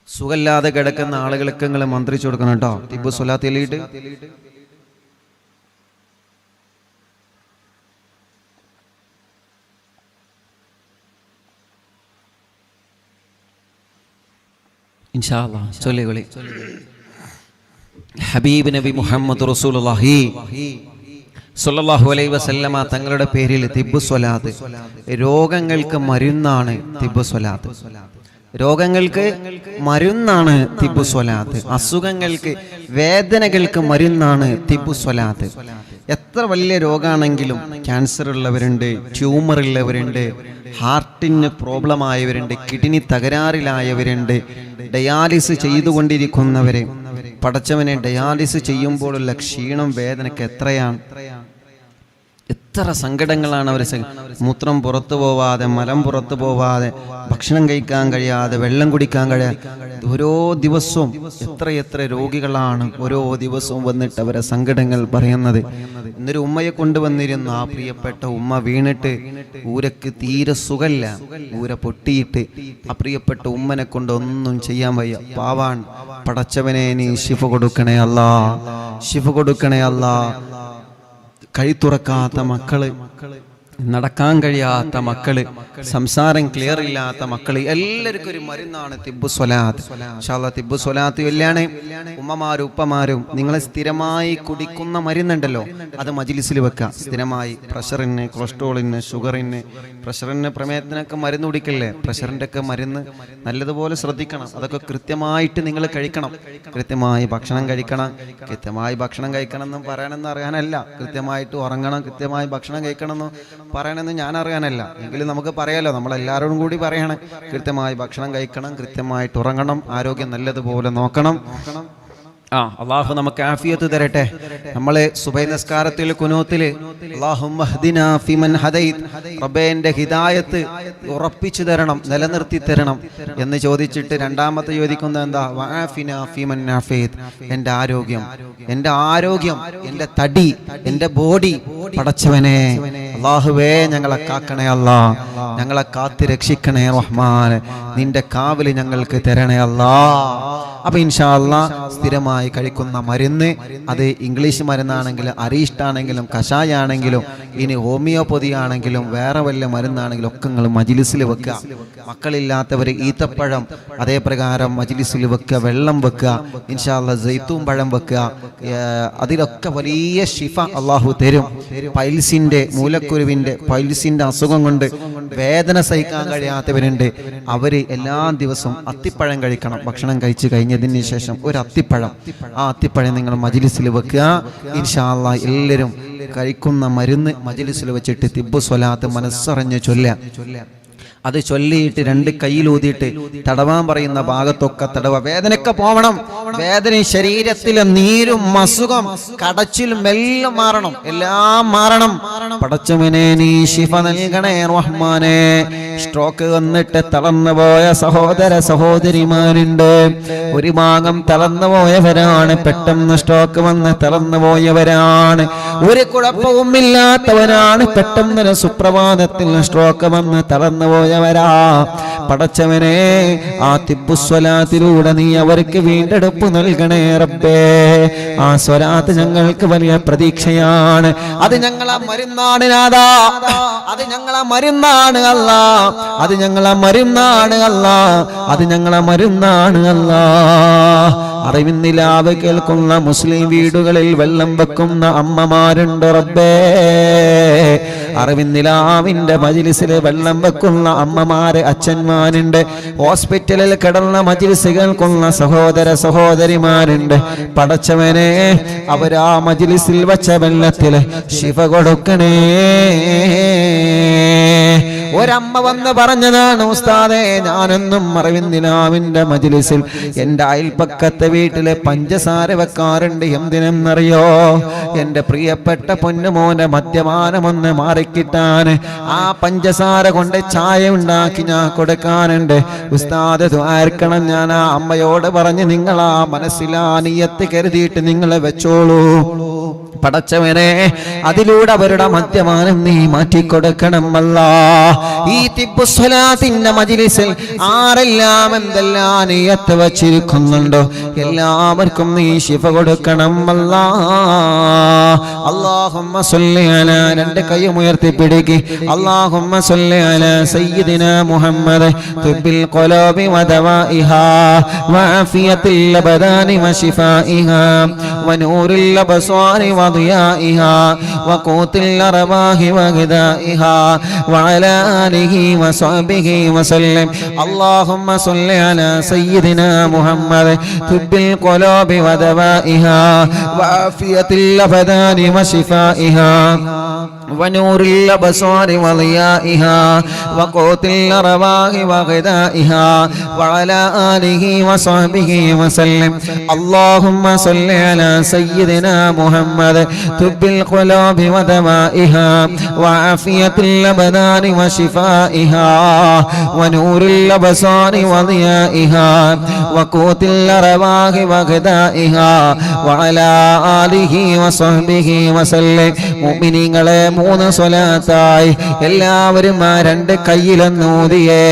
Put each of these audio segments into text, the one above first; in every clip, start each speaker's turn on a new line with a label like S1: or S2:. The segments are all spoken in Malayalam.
S1: സുഖമില്ലാതെ കിടക്കുന്ന ആളുകൾക്ക് നിങ്ങൾ മന്ത്രിച്ചു കൊടുക്കണം കേട്ടോ. തിബ്ബു സ്വലാത്ത് ചൊല്ലിയിട്ട് ഇൻഷാ അല്ലാഹ് ചൊല്ലികളി. ഹബീബ് നബി മുഹമ്മദ് റസൂലുള്ളാഹി സ്വല്ലല്ലാഹു അലൈഹി വസല്ലമ തങ്ങളുടെ പേരിൽ തിബ്ബു സ്വലാത്ത്. രോഗങ്ങൾക്ക് മരുന്നാണ് തിബ്ബു സ്വലാത്ത്. രോഗങ്ങൾക്ക് മരുന്നാണ് തിബ്ബു സ്വലാത്ത്. അസുഖങ്ങൾക്ക്, വേദനകൾക്ക് മരുന്നാണ് തിബ്ബു സ്വലാത്ത്. എത്ര വലിയ രോഗമാണെങ്കിലും, ക്യാൻസർ ഉള്ളവരുണ്ട്, ട്യൂമർ ഉള്ളവരുണ്ട്, ഹാർട്ടിന് പ്രോബ്ലം ആയവരുണ്ട്, കിഡ്നി തകരാറിലായവരുണ്ട്, ഡയാലിസിസ് ചെയ്തുകൊണ്ടിരിക്കുന്നവര്. പടച്ചവനെ, ഡയാലിസിസ് ചെയ്യുമ്പോഴുള്ള ക്ഷീണം, വേദനയ്ക്ക് എത്രയാണ്, എത്ര സങ്കടങ്ങളാണ് അവർ. മൂത്രം പുറത്തു പോവാതെ, മലം പുറത്തു പോവാതെ, ഭക്ഷണം കഴിക്കാൻ കഴിയാതെ, വെള്ളം കുടിക്കാൻ കഴിയാതെ ഓരോ ദിവസവും എത്ര രോഗികളാണ് ഓരോ ദിവസവും വന്നിട്ട് അവരെ സങ്കടങ്ങൾ പറയുന്നത്. ഇന്നൊരു ഉമ്മയെ കൊണ്ടുവന്നിരുന്നു. ആ പ്രിയപ്പെട്ട ഉമ്മ വീണിട്ട് ഊരക്ക് തീരെ സുഖമില്ല, ഊര പൊട്ടിയിട്ട് ആ പ്രിയപ്പെട്ട ഉമ്മനെ കൊണ്ട് ഒന്നും ചെയ്യാൻ വയ്യ. പാവാൻ. പടച്ചവനെ, നീ ശിഫ കൊടുക്കണേ അല്ലാ, ശിഫ കൊടുക്കണേ അല്ലാ. കൈ തുറക്കാത്ത മക്കള്, നടക്കാൻ കഴിയാത്ത മക്കള്, സംസാരം ക്ലിയർ ഇല്ലാത്ത മക്കള്, എല്ലാവർക്കും ഒരു മരുന്നാണ് തിബ്ബു സ്വലാത്ത്. ഇൻഷാ അല്ലാഹ് തിബ്ബു സ്വലാത്ത് ചൊല്ലാണ്. ഉമ്മമാരും ഉപ്പമാരും നിങ്ങൾ സ്ഥിരമായി കുടിക്കുന്ന മരുന്നുണ്ടല്ലോ, അത് മജ്ലിസിൽ വെക്കുക. സ്ഥിരമായി പ്രഷറിന്, കൊളസ്ട്രോളിന്, ഷുഗറിന്, പ്രഷറിന്, പ്രമേഹത്തിനൊക്കെ മരുന്ന് കുടിക്കല്ലേ. പ്രഷറിൻ്റെ ഒക്കെ മരുന്ന് നല്ലതുപോലെ ശ്രദ്ധിക്കണം. അതൊക്കെ കൃത്യമായിട്ട് നിങ്ങൾ കഴിക്കണം. കൃത്യമായി ഭക്ഷണം കഴിക്കണം. കൃത്യമായി ഭക്ഷണം കഴിക്കണം എന്ന് പറയണമെന്ന് അറിയാനല്ല, കൃത്യമായിട്ട് ഉറങ്ങണം, കൃത്യമായി ഭക്ഷണം കഴിക്കണം എന്ന് പറയണമെന്ന് ഞാൻ അറിയാനല്ല. എങ്കിലും നമുക്ക് പറയാലോ, നമ്മളെല്ലാവരോടും കൂടി പറയണം. കൃത്യമായി ഭക്ഷണം കഴിക്കണം, കൃത്യമായിട്ട് ഉറങ്ങണം, ആരോഗ്യം നല്ലതുപോലെ നോക്കണം. അള്ളാഹു നമുക്ക് ആഫിയത്ത് തരട്ടെ. നമ്മളെ സുബഹി നിസ്കാരത്തിൽ കുനൂത്തിൽ അല്ലാഹുമ്മ ഹ്ദിനാ ഫിമൻ ഹദൈത്, റബ്ബേ എൻ്റെ ഹിദായത്ത് ഉറപ്പിച്ചു തരണം, നിലനിർത്തി തരണം എന്ന് ചോദിച്ചിട്ട് രണ്ടാമത്തെ ചോദിക്കുന്നത് എന്താ? വആഫിനാ ഫിമൻ ആഫീത്, എൻ്റെ ആരോഗ്യം, എൻ്റെ ആരോഗ്യം, എൻ്റെ തടി, എൻ്റെ ബോഡി പടച്ചവനെ അല്ലാഹുവേ ഞങ്ങളെ കാക്കണേ അല്ലാ, ഞങ്ങളെ കാത്ത് രക്ഷിക്കണേ റഹ്മാൻ, നിന്റെ കാവല് ഞങ്ങൾക്ക് തരണേ അല്ലാ. അപ്പൊ ഇൻഷാ അല്ലാഹ് സ്ഥിരമായി കഴിക്കുന്ന മരുന്ന്, അത് ഇംഗ്ലീഷ് മരുന്നാണെങ്കിലും, അരീഷ്ടാണെങ്കിലും, കഷായാണെങ്കിലും, ഇനി ഹോമിയോപ്പതി ആണെങ്കിലും, വേറെ വല്ല മരുന്നാണെങ്കിലും ഒക്കെ നിങ്ങൾ മജ്ലിസിൽ വെക്കുക. മക്കളില്ലാത്തവർ ഈത്തപ്പഴം അതേപ്രകാരം മജ്ലിസിൽ വെക്കുക, വെള്ളം വെക്കുക, ഇൻഷാ അല്ലാഹ് സൈത്തൂൻ പഴം വെക്കുക. അതിലൊക്കെ വലിയ ഷിഫ അള്ളാഹു തരും. പൈൽസിന്റെ, മൂലക്കുരുവിന്റെ, പൈൽസിന്റെ അസുഖം കൊണ്ട് വേദന സഹിക്കാൻ കഴിയാത്തവരുണ്ട്. അവര് എല്ലാ ദിവസവും അത്തിപ്പഴം കഴിക്കണം. ഭക്ഷണം കഴിച്ചു കഴിഞ്ഞതിന് ശേഷം ഒരു അത്തിപ്പഴം, ആ അത്തിപ്പഴം നിങ്ങൾ മജ്ലിസിൽ വെക്കുക. ഇൻഷാ അല്ലാഹ് എല്ലാവരും കഴിക്കുന്ന മരുന്ന് മജ്ലിസിൽ വെച്ചിട്ട് തിബ്ബു സ്വലാത്ത് മനസ്സറിഞ്ഞ് ചൊല്ലുക. അത് ചൊല്ലിയിട്ട് രണ്ട് കയ്യിലൂതിയിട്ട് തടവാൻ പറയുന്ന ഭാഗത്തൊക്കെ തടവ. വേദനയൊക്കെ പോവണം. വേദന, ശരീരത്തിലെ നീരും അസുഖം, കടച്ചിലും എല്ലാം മാറണം, എല്ലാം മാറണം. പടച്ചവനെ നീ ശിഫ നൽകണേ റഹ്മാനെ. സ്ട്രോക്ക് വന്നിട്ട് തളർന്നുപോയ സഹോദര സഹോദരിമാരുണ്ട്. ഒരു ഭാഗം തളർന്നുപോയവരാണ്, പെട്ടെന്ന് സ്ട്രോക്ക് വന്ന് തളർന്നുപോയവരാണ്. ഒരു കുഴപ്പവുമില്ലാത്തവരാണ്, പെട്ടെന്ന് സുപ്രഭാതത്തിൽ സ്ട്രോക്ക് വന്ന് തളർന്നുപോയ വരാ. പടച്ചവനെ, ആ തിബ്ബു സ്വലാത്തിലൂടെ നീ അവർക്ക് വീണ്ടെടുപ്പ് നൽകണേ റബ്ബേ. ആ സ്വലാത്ത് ഞങ്ങൾക്ക് വലിയ പ്രതീക്ഷയാണ്. അത് ഞങ്ങളെ മരുന്നാണ് നാഥാ, അത് ഞങ്ങളെ മരുന്നാണ് അല്ലാ, അത് ഞങ്ങളെ മരുന്നാണ് അല്ലാ, അത് ഞങ്ങളെ മരുന്നാണ് അല്ലാ. അറിവിന്നിലാവ് കേൾക്കുന്ന മുസ്ലിം വീടുകളിൽ വെള്ളം വെക്കുന്ന അമ്മമാരുണ്ട് റബ്ബേ. അറിവിന്നിലാവിന്റെ മജ്ലിസിൽ വെള്ളം വെക്കുന്ന അമ്മമാര്, അച്ഛന്മാരുണ്ട്. ഹോസ്പിറ്റലിൽ കിടന്ന മജ്ലിസ് കേൾക്കുന്ന സഹോദര സഹോദരിമാരുണ്ട്. പടച്ചവനെ, അവരാ മജ്ലിസിൽ വെച്ച വെള്ളത്തിൽ ശിഫ കൊടുക്കണേ. ഒരമ്മ വന്ന് പറഞ്ഞതാണ്, ഉസ്താദേ, ഞാനൊന്നും അറിവിന്നിലാവിന്റെ മജ്ലിസിൽ എൻ്റെ അയൽപ്പക്കത്തെ വീട്ടിലെ പഞ്ചസാര വെക്കാറുണ്ട്. എന്തിനെന്നറിയോ? എൻ്റെ പ്രിയപ്പെട്ട പൊന്നുമോനെ മദ്യപാനമൊന്ന് മാറി മുളക്കിട്ടാൻ ആ പഞ്ചസാര കൊണ്ട് ചായ ഉണ്ടാക്കി ഞാൻ കൊടുക്കാനുണ്ട്. ഉസ്താദ് ദ്വാർക്കണം. ഞാൻ ആ അമ്മയോട് പറഞ്ഞ് നിങ്ങൾ ആ മനസ്സിലാ നിയ്യത്ത് കരുതിയിട്ട് നിങ്ങൾ വെച്ചോളൂ. പടച്ചവനെ, അതിലൂടെ അവരുടെ മദ്യപാനം നീ മാറ്റിക്കൊടുക്കണം അല്ലാ. ഈ തിബ്ബുസ്വലാത്തിന്റെ മജ്ലിസിൽ ആരെല്ലാം എന്തെല്ലാം നിയ്യത്ത് വച്ചിരിക്കുന്നുണ്ടോ എല്ലാവർക്കും നീ ശിഫ കൊടുക്കണം അല്ലാ. അല്ലാഹുമ്മ സ്വല്ലി അലാ, രണ്ട് കൈയും ഉയർത്തി പിടിക്ക്. അല്ലാഹുമ്മ സ്വല്ലി അലാ സയ്യിദിനാ മുഹമ്മദ് തുബ്ബിൽ ഖുലൂബി വദവാഇഹാ വഅഫിയത്തിൽ അബദാനി വശിഫാഇഹാ വനൂറിൽ അബ്സാരി وضيائها وقوت الأرواح وغذائها وعلى آله وصحبه وسلم. اللهم صل على سيدنا محمد طب القلوب ودوائها وعافية الأبدان وشفائها ونور الأبصار وضيائها وقوت الأرواح وغذائها وعلى آله وصحبه وسلم. اللهم صل على سيدنا محمد طب القلوب ودوائها وعافية الأبدان وشفائها ونور الأبصار وضيائها وقوت الأرواح وغذائها وعلى آله وصحبه وسلم. മുഅ്മിനീങ്ങളെ, 3 സ്വലാത്തായി എല്ലാവരും ആ 2 കയ്യിലൊന്നൂതിയേ.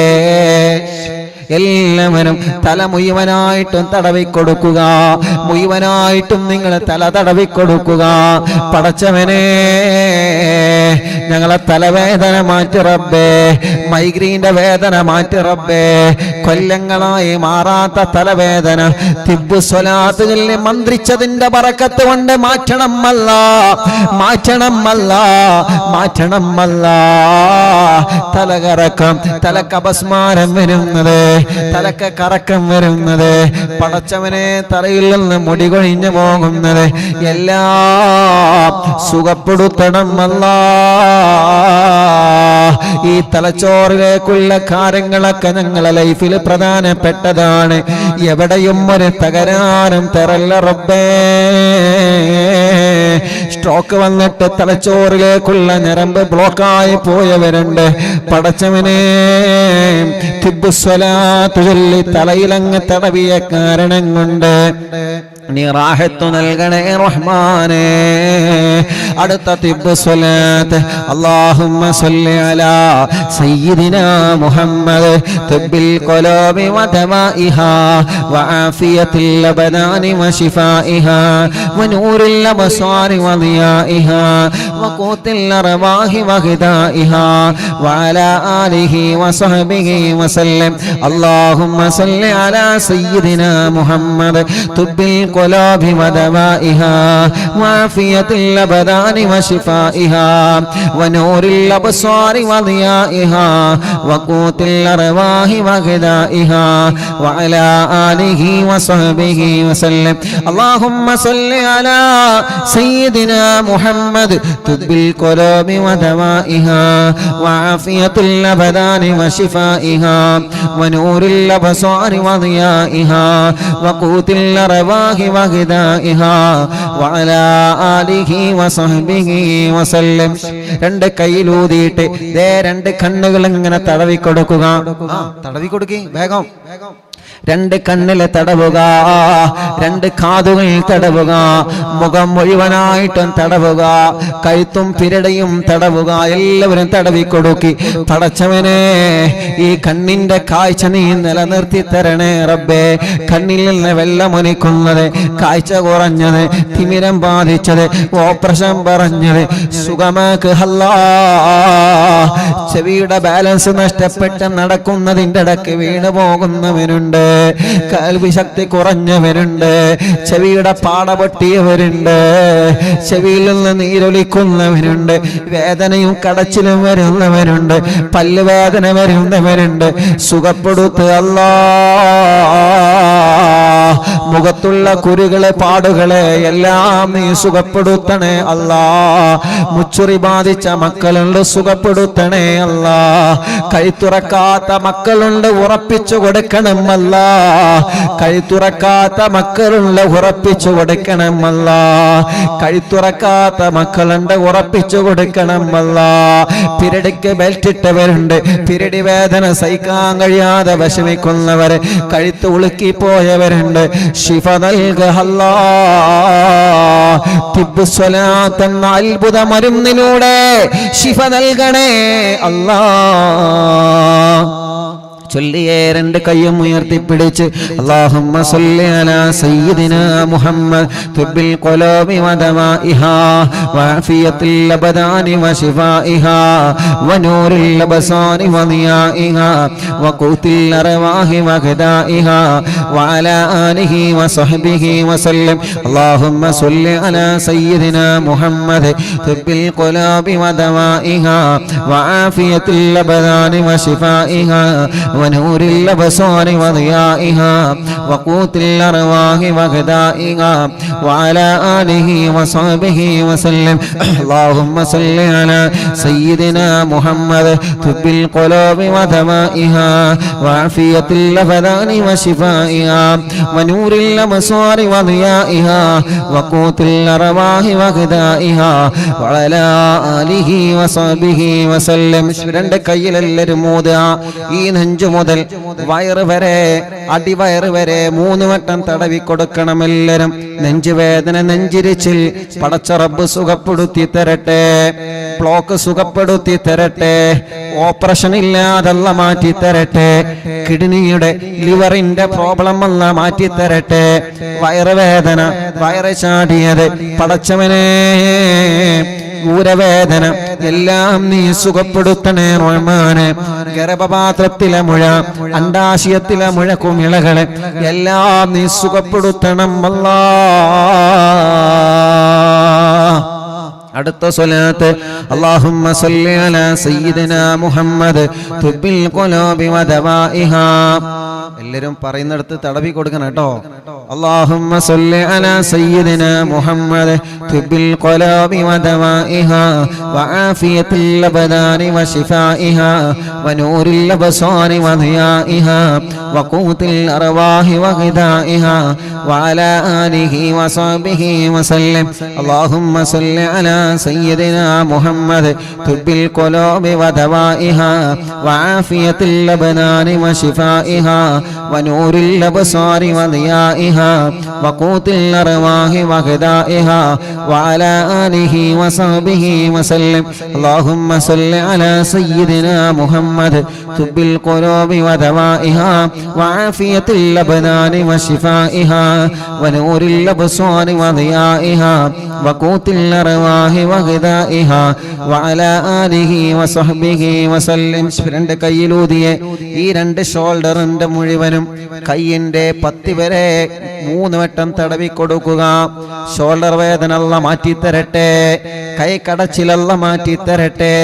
S1: എല്ലാവരും തല മുഴുവനായിട്ടും തടവിക്കൊടുക്കുക. മുഴുവനായിട്ടും നിങ്ങൾ തല തടവിക്കൊടുക്കുക. പടച്ചവനെ, ഞങ്ങളെ തലവേദന മാറ്റി റബ്ബേ, മൈഗ്രീന്റെ വേദന മാറ്റി റബ്ബേ. കൊല്ലങ്ങളായി മാറാത്ത തലവേദന തിബ്ബുസ്വലാത്ത് ചൊല്ലി മന്ത്രിച്ചതിന്റെ ബറക്കത്ത് കൊണ്ട് മാറ്റണം അല്ലാ, മാറ്റണം അല്ലാ, മാറ്റണം അല്ലാ. തലകറക്കം, തലക്ക് അപസ്മാരം വരുന്നത്, തലക്ക് കറക്കം വരുന്നത്, പടച്ചവനെ തലയിൽ നിന്ന് മുടി കൊഴിഞ്ഞു പോകുന്നത് എല്ലാം സുഖപ്പെടുത്തണം അല്ലാ. ഈ തലച്ചോറിലേക്കുള്ള കാര്യങ്ങളൊക്കെ ഞങ്ങളെ ലൈഫിൽ പ്രധാനപ്പെട്ടതാണ്. എവിടെയും ഒരു തകരാറും തരല്ല റബ്ബേ. സ്ട്രോക്ക് വന്നിട്ട് തലച്ചോറിലേക്കുള്ള ഞരമ്പ് ബ്ലോക്കായി പോയവരുണ്ട്. പടച്ചവനെ, തിബ്ബുസ്വലാത്ത് ചൊല്ലി തലയിലങ്ങ് തടവിയ കാരണം കൊണ്ട് നീ റാഹത്ത് നൽകണേ റഹ്മാനേ. അടുത്ത തിബ്ബുസ്വലാത്ത്. അല്ലാഹുമ്മ സ്വല്ലി അലാ സയ്യിദിനാ മുഹമ്മദ് തുബ്ബിൽ ഖുലൂബി വദവാഇഹാ വആഫിയത്തിൽ അബദാനി വശിഫാഇഹാ വനൂറിൽ അബ്സാരി വദിയാഇഹാ വഖൂത്തിൽ അർവാഹി വഗദാഇഹാ വഅലാ ആലിഹി വസഹ്ബിഹി വസല്ലം. അല്ലാഹുമ്മ സ്വല്ലി അലാ സയ്യിദിനാ മുഹമ്മദ് തുബ്ബിൽ القلوب ودوائها وعافية الأبدان وشفائها ونور الأبصار وضيائها وقوت الأرواح وغذائها وعلى آله وصحبه وسلم. اللهم صل على سيدنا محمد طب القلوب ودوائها وعافية الأبدان وشفائها ونور الأبصار وضيائها وقوت الأرواح وغذائها وعلى آله وصحبه وسلم. 2 കൈയിലൂതിയിട്ട് ദേ 2 കണ്ണുകൾ ഇങ്ങനെ തടവി കൊടുക്കുക. തടവി കൊടുക്കി വേഗം. 2 കണ്ണിലെ തടവുക, 2 കാതുകൾ തടവുക, മുഖം മുഴുവനായിട്ടും തടവുക, കഴുത്തും പിരടയും തടവുക. എല്ലാവരും തടവിക്കൊടുക്കി. പടച്ചവനെ, ഈ കണ്ണിന്റെ കാഴ്ച നീ നിലനിർത്തി തരണേ റബ്ബേ. കണ്ണിൽ നിന്ന് വെള്ളമൊലിക്കുന്നത്, കാഴ്ച കുറഞ്ഞത്, തിമിരം ബാധിച്ചത്, ഓപ്പറേഷൻ പറഞ്ഞത് സുഖമാക്ക് അല്ലാ. ചെവിയുടെ ബാലൻസ് നഷ്ടപ്പെട്ട് നടക്കുന്നതിൻ്റെ ഇടയ്ക്ക് വീണു പോകുന്നവനുണ്ട്, കേൾവി ശക്തി കുറഞ്ഞവരുണ്ട്, ചെവിയുടെ പാട പൊട്ടിയവരുണ്ട്, ചെവിയിൽ നിന്ന് നീരൊലിക്കുന്നവരുണ്ട്, വേദനയും കടച്ചിലും വരുന്നവരുണ്ട്, പല്ലുവേദന വരുന്നവരുണ്ട്. സുഖപ്പെടുത്ത് അല്ലാ. മുഖത്തുള്ള കുരുകളെ പാടുകളെ എല്ലാം നീ സുഖപ്പെടുത്തണേ അല്ലാ. മുച്ചുറി ബാധിച്ച മക്കളുണ്ട്, സുഖപ്പെടുത്തണേ അല്ലാ. കൈ തുറക്കാത്ത മക്കളുണ്ട്, ഉറപ്പിച്ചു കൊടുക്കണം അല്ലാ. കൈ തുറക്കാത്ത മക്കളുണ്ട്, ഉറപ്പിച്ചു കൊടുക്കണം അല്ലാ. കൈ തുറക്കാത്ത മക്കളുണ്ട്, ഉറപ്പിച്ചു കൊടുക്കണം അല്ലാ. പിരടിക്ക് ബെൽറ്റ് ഇട്ടവരുണ്ട്, പിരടി വേദന സഹിക്കാൻ കഴിയാതെ വിഷമിക്കുന്നവര്, കഴുത്ത് ഉളുക്കി പോയവരുണ്ട്, ശിഫ നൽകുക അല്ലാ. തിബ്ബ് സ്വലാത്ത് എന്ന അത്ഭുത മരുന്നിലൂടെ ശിഫ നൽകണേ അല്ലാ. ചൊല്ലിയേ രണ്ട് കയ്യും ഉയർത്തിപ്പിടിച്ച് അല്ലാഹുമ്മ സ്വല്ലി അലാ സയ്യിദിനാ മുഹമ്മദ് തുബ്ബിൽ ഖുലൂബി വദവാഇഹാ വഅഫിയത്തിൽ അബ്ദാനി വശിഫാഇഹാ വനൂറിൽ അബ്സാരി വദിയാഇഹാ വഖൂത്തിൽ അർവാഹി വഗദാഇഹാ വഅലാ ആലിഹി വസഹ്ബിഹി വസല്ലം. അല്ലാഹുമ്മ സ്വല്ലി അലാ സയ്യിദിനാ മുഹമ്മദ് തുബ്ബിൽ ഖുലൂബി വദവാഇഹാ വഅഫിയത്തിൽ അബ്ദാനി വശിഫാഇഹാ ونور الأبصار وضيائها وقوت الأرواح وغذائها وعلى آله وصحبه وسلم. اللهم صل على سيدنا محمد طب القلوب ودمائها وعافية الأبدان وشفائها ونور الأبصار وضيائها وقوت الأرواح وغذائها وعلى آله وصحبه وسلم. രണ്ട് കയ്യിലെല്ലാവരും മൂതുക. ഈ നെഞ്ചു മുതൽ വയറ് വരെ, അടിവയറ് വരെ 3 വട്ടം തടവി കൊടുക്കണം എല്ലാവരും. നെഞ്ചുവേദന, നെഞ്ചിരിച്ചിൽ പടച്ച റബ്ബ് സുഖപ്പെടുത്തി തരട്ടെ. ബ്ലോക്ക് സുഖപ്പെടുത്തി തരട്ടെ. ഓപ്പറേഷൻ ഇല്ലാതല്ല മാറ്റി തരട്ടെ. കിഡ്നിയുടെ, ലിവറിന്റെ പ്രോബ്ലം അല്ല മാറ്റി തരട്ടെ. വയറുവേദന, വയറ് ചാടിയത് പടച്ചവനെ, ഊരവേദന എല്ലാം നീ സുഖപ്പെടുത്തണേ റഹ്മാനെ. ഗർഭപാത്രത്തിലെ മുഴ, അണ്ഡാശയത്തിലെ മുഴ, കുമിളകളെ എല്ലാം നീ സുഖപ്പെടുത്തണം അല്ലാ. അടുത്ത സ്വലാത്ത് അല്ലാഹുമ്മ സ്വല്ലി അലാ സയ്യിദിനാ മുഹമ്മദ് തുബ്ബിൽ ഖുലൂബി വദവാഇഹാ. എല്ലാവരും പറയുന്നിടത്ത് തടവി കൊടുക്കണം കേട്ടോ. അല്ലാഹുമ്മ സ്വല്ലി അലാ സയ്യിദിനാ മുഹമ്മദ് തുബ്ബിൽ ഖുലൂബി വദവാഇഹാ വആഫിയത്തിൽ അബ്ദാനി വശിഫാഇഹാ വനൂറിൽ അബ്സാരി വദിയാഇഹാ വഖൂത്തിൽ അർവാഹി വഗദാഇഹാ വഅലാ ആലിഹി വസഹ്ബിഹി വസല്ലം. അല്ലാഹുമ്മ സ്വല്ലി അലാ സയ്യിദിനാ മുഹമ്മദ് തുബ്ബിൽ ഖുലൂബി വദവാഇഹാ വആഫിയത്തിൽ അബ്ദാനി വശിഫാഇഹാ വനൂറിൽ അബ്സാരി വദിയാഇഹാ വഖൂത്തിൽ അർവാഹി വഗദാഇഹാ വഅലാ ആലിഹി വസഹ്ബിഹി വസല്ലം. അല്ലാഹുമ്മ സ്വല്ലി അലാ സയ്യിദിനാ മുഹമ്മദ് തുബ്ബിൽ ഖുലൂബി വദവാഇഹാ വആഫിയത്തിൽ അബ്ദാനി വശിഫാഇഹാ വനൂറിൽ അബ്സാരി വദിയാഇഹാ വഖൂത്തിൽ അർവാഹി വഗദാഇഹാ വഅലാ ആലിഹി വസഹ്ബിഹി വസല്ലം. രണ്ട് കയ്യിലൂതിയെ ഈ രണ്ട് ഷോൾഡറിന്റെ മുഴുവനും കയ്യിന്റെ പത്തി വരെ 3 വട്ടം തടവി കൊടുക്കുക. ഷോൾഡർ വേദന അല്ലാഹ് മാറ്റി തരട്ടെ. കൈ കടച്ചിലല്ല മാറ്റി തരട്ടെ.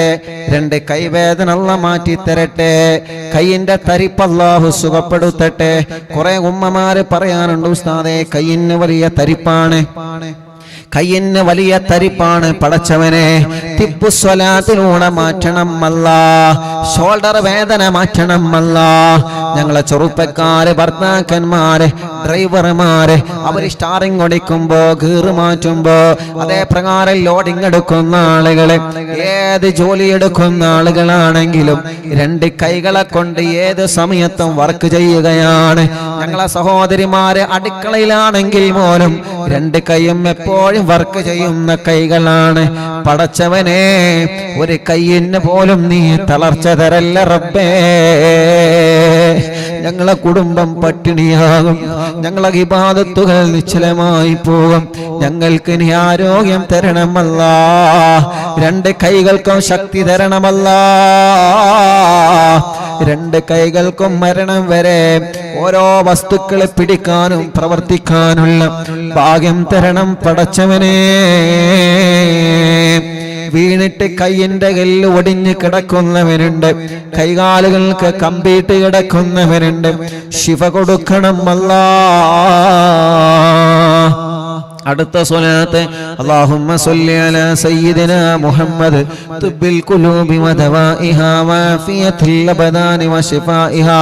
S1: രണ്ട് കൈവേദന അല്ലാഹ് മാറ്റി തരട്ടെ. കയ്യിന്റെ തരിപ്പ് അല്ലാഹു സുഖപ്പെടുത്തട്ടെ. കുറെ ഉമ്മമാര് പറയാനുണ്ട്, ഉസ്താദേ കയ്യിന് വലിയ തരിപ്പാണ്, കയ്യിന് വലിയ തരിപ്പാണ്. പടച്ചവനെ തിബ്ബു സ്വലാത്തിലൂടെ മാറ്റണം അല്ലാ. ഷോൾഡർ വേദന മാറ്റണം അല്ലാ. ഞങ്ങളെ ചെറുപ്പക്കാര്, ഭർത്താക്കന്മാര്, ഡ്രൈവർമാര് അവര് സ്റ്റാറിങ് ഓടിക്കുമ്പോ, ഗീറ് മാറ്റുമ്പോ, അതേ പ്രകാരം ലോഡിങ് എടുക്കുന്ന ആളുകള്, ഏത് ജോലി എടുക്കുന്ന ആളുകളാണെങ്കിലും രണ്ട് കൈകളെ കൊണ്ട് ഏത് സമയത്തും വർക്ക് ചെയ്യുകയാണ്. ഞങ്ങളെ സഹോദരിമാര് അടുക്കളയിലാണെങ്കിൽ പോലും രണ്ട് കൈയും എപ്പോഴും വർക്ക് ചെയ്യുന്ന കൈകളാണ്. പടച്ചവനെ ഒരു കയ്യിന് പോലും നീ തളർച്ച തരല്ല റബ്ബേ. ഞങ്ങളെ കുടുംബം പട്ടിണിയാകും, ഞങ്ങളെ ഇബാദത്തുകൾ നിശ്ചലമായി പോകും. ഞങ്ങൾക്ക് നീ ആരോഗ്യം തരണമല്ലാ. രണ്ട് കൈകൾക്കും ശക്തി തരണമല്ലാ. രണ്ട് കൈകൾക്കും മരണം വരെ ഓരോ വസ്തുക്കളെ പിടിക്കാനും പ്രവർത്തിക്കാനുള്ള ഭാഗ്യം തരണം പടച്ചവനെ. വീണിട്ട് കയ്യിന്റെ കല്ല് ഒടിഞ്ഞ് കിടക്കുന്നവരുണ്ട്, കൈകാലുകൾക്ക് കമ്പിയിട്ട് കിടക്കുന്നവരുണ്ട്. ശിഫ കൊടുക്കണം അല്ലാ. അടുത്ത സ്വലാത്ത് അല്ലാഹുമ്മ സ്വല്ലി അലാ സയ്യിദിനാ മുഹമ്മദ് തുബ്ബിൽ ഖുലൂബി വദവാഇഹാ വആഫിയത്തുൽ അബ്ദാനി വശിഫാഇഹാ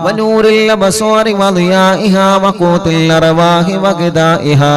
S1: വനൂറിൽ അബ്സാരി വദിയാഇഹാ വഖൂത്തുൽ അർവാഹി വഗദാഇഹാ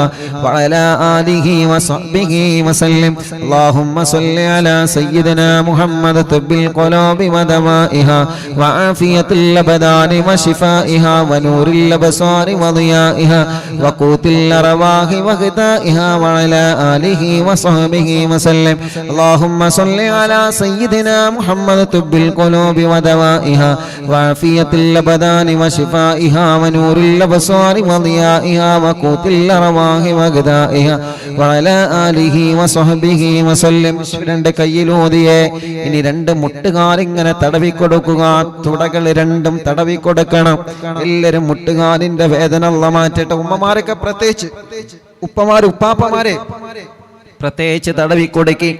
S1: വഅലാ ആലിഹി വസഹ്ബിഹി വസല്ലം. അല്ലാഹുമ്മ സ്വല്ലി അലാ സയ്യിദിനാ മുഹമ്മദ് തുബ്ബിൽ ഖുലൂബി വദവാഇഹാ വആഫിയത്തുൽ അബ്ദാനി വശിഫാഇഹാ വനൂറിൽ അബ്സാരി വദിയാഇഹാ വഖൂത്തുൽ അർവാഹി وغذائها وعلى آله وصحبه وسلم. اللهم صل على سيدنا محمد طب القلوب ودوائها وعافية الأبدان وشفائها ونور الأبصار وضيائها وقوت الأرواح وغذائها وعلى آله وصحبه وسلم. രണ്ട് കയ്യിലൂതിയെ ഇനി രണ്ട് മുട്ടുകാൽ ഇങ്ങനെ തടവി കൊടുക്കുക. തുടകൾ രണ്ടും തടവി കൊടുക്കണം. എല്ലാവരും മുട്ടുകാലിന്റെ വേദന അല്ലാഹ് മാറ്റട്ടെ. ഉമ്മമാരൊക്കെ പ്രത്യേകിച്ച്, ഉപ്പമാര് ഉപ്പാപ്പമാരെ പ്രത്യേകിച്ച് തടവി കൊടുക്കി.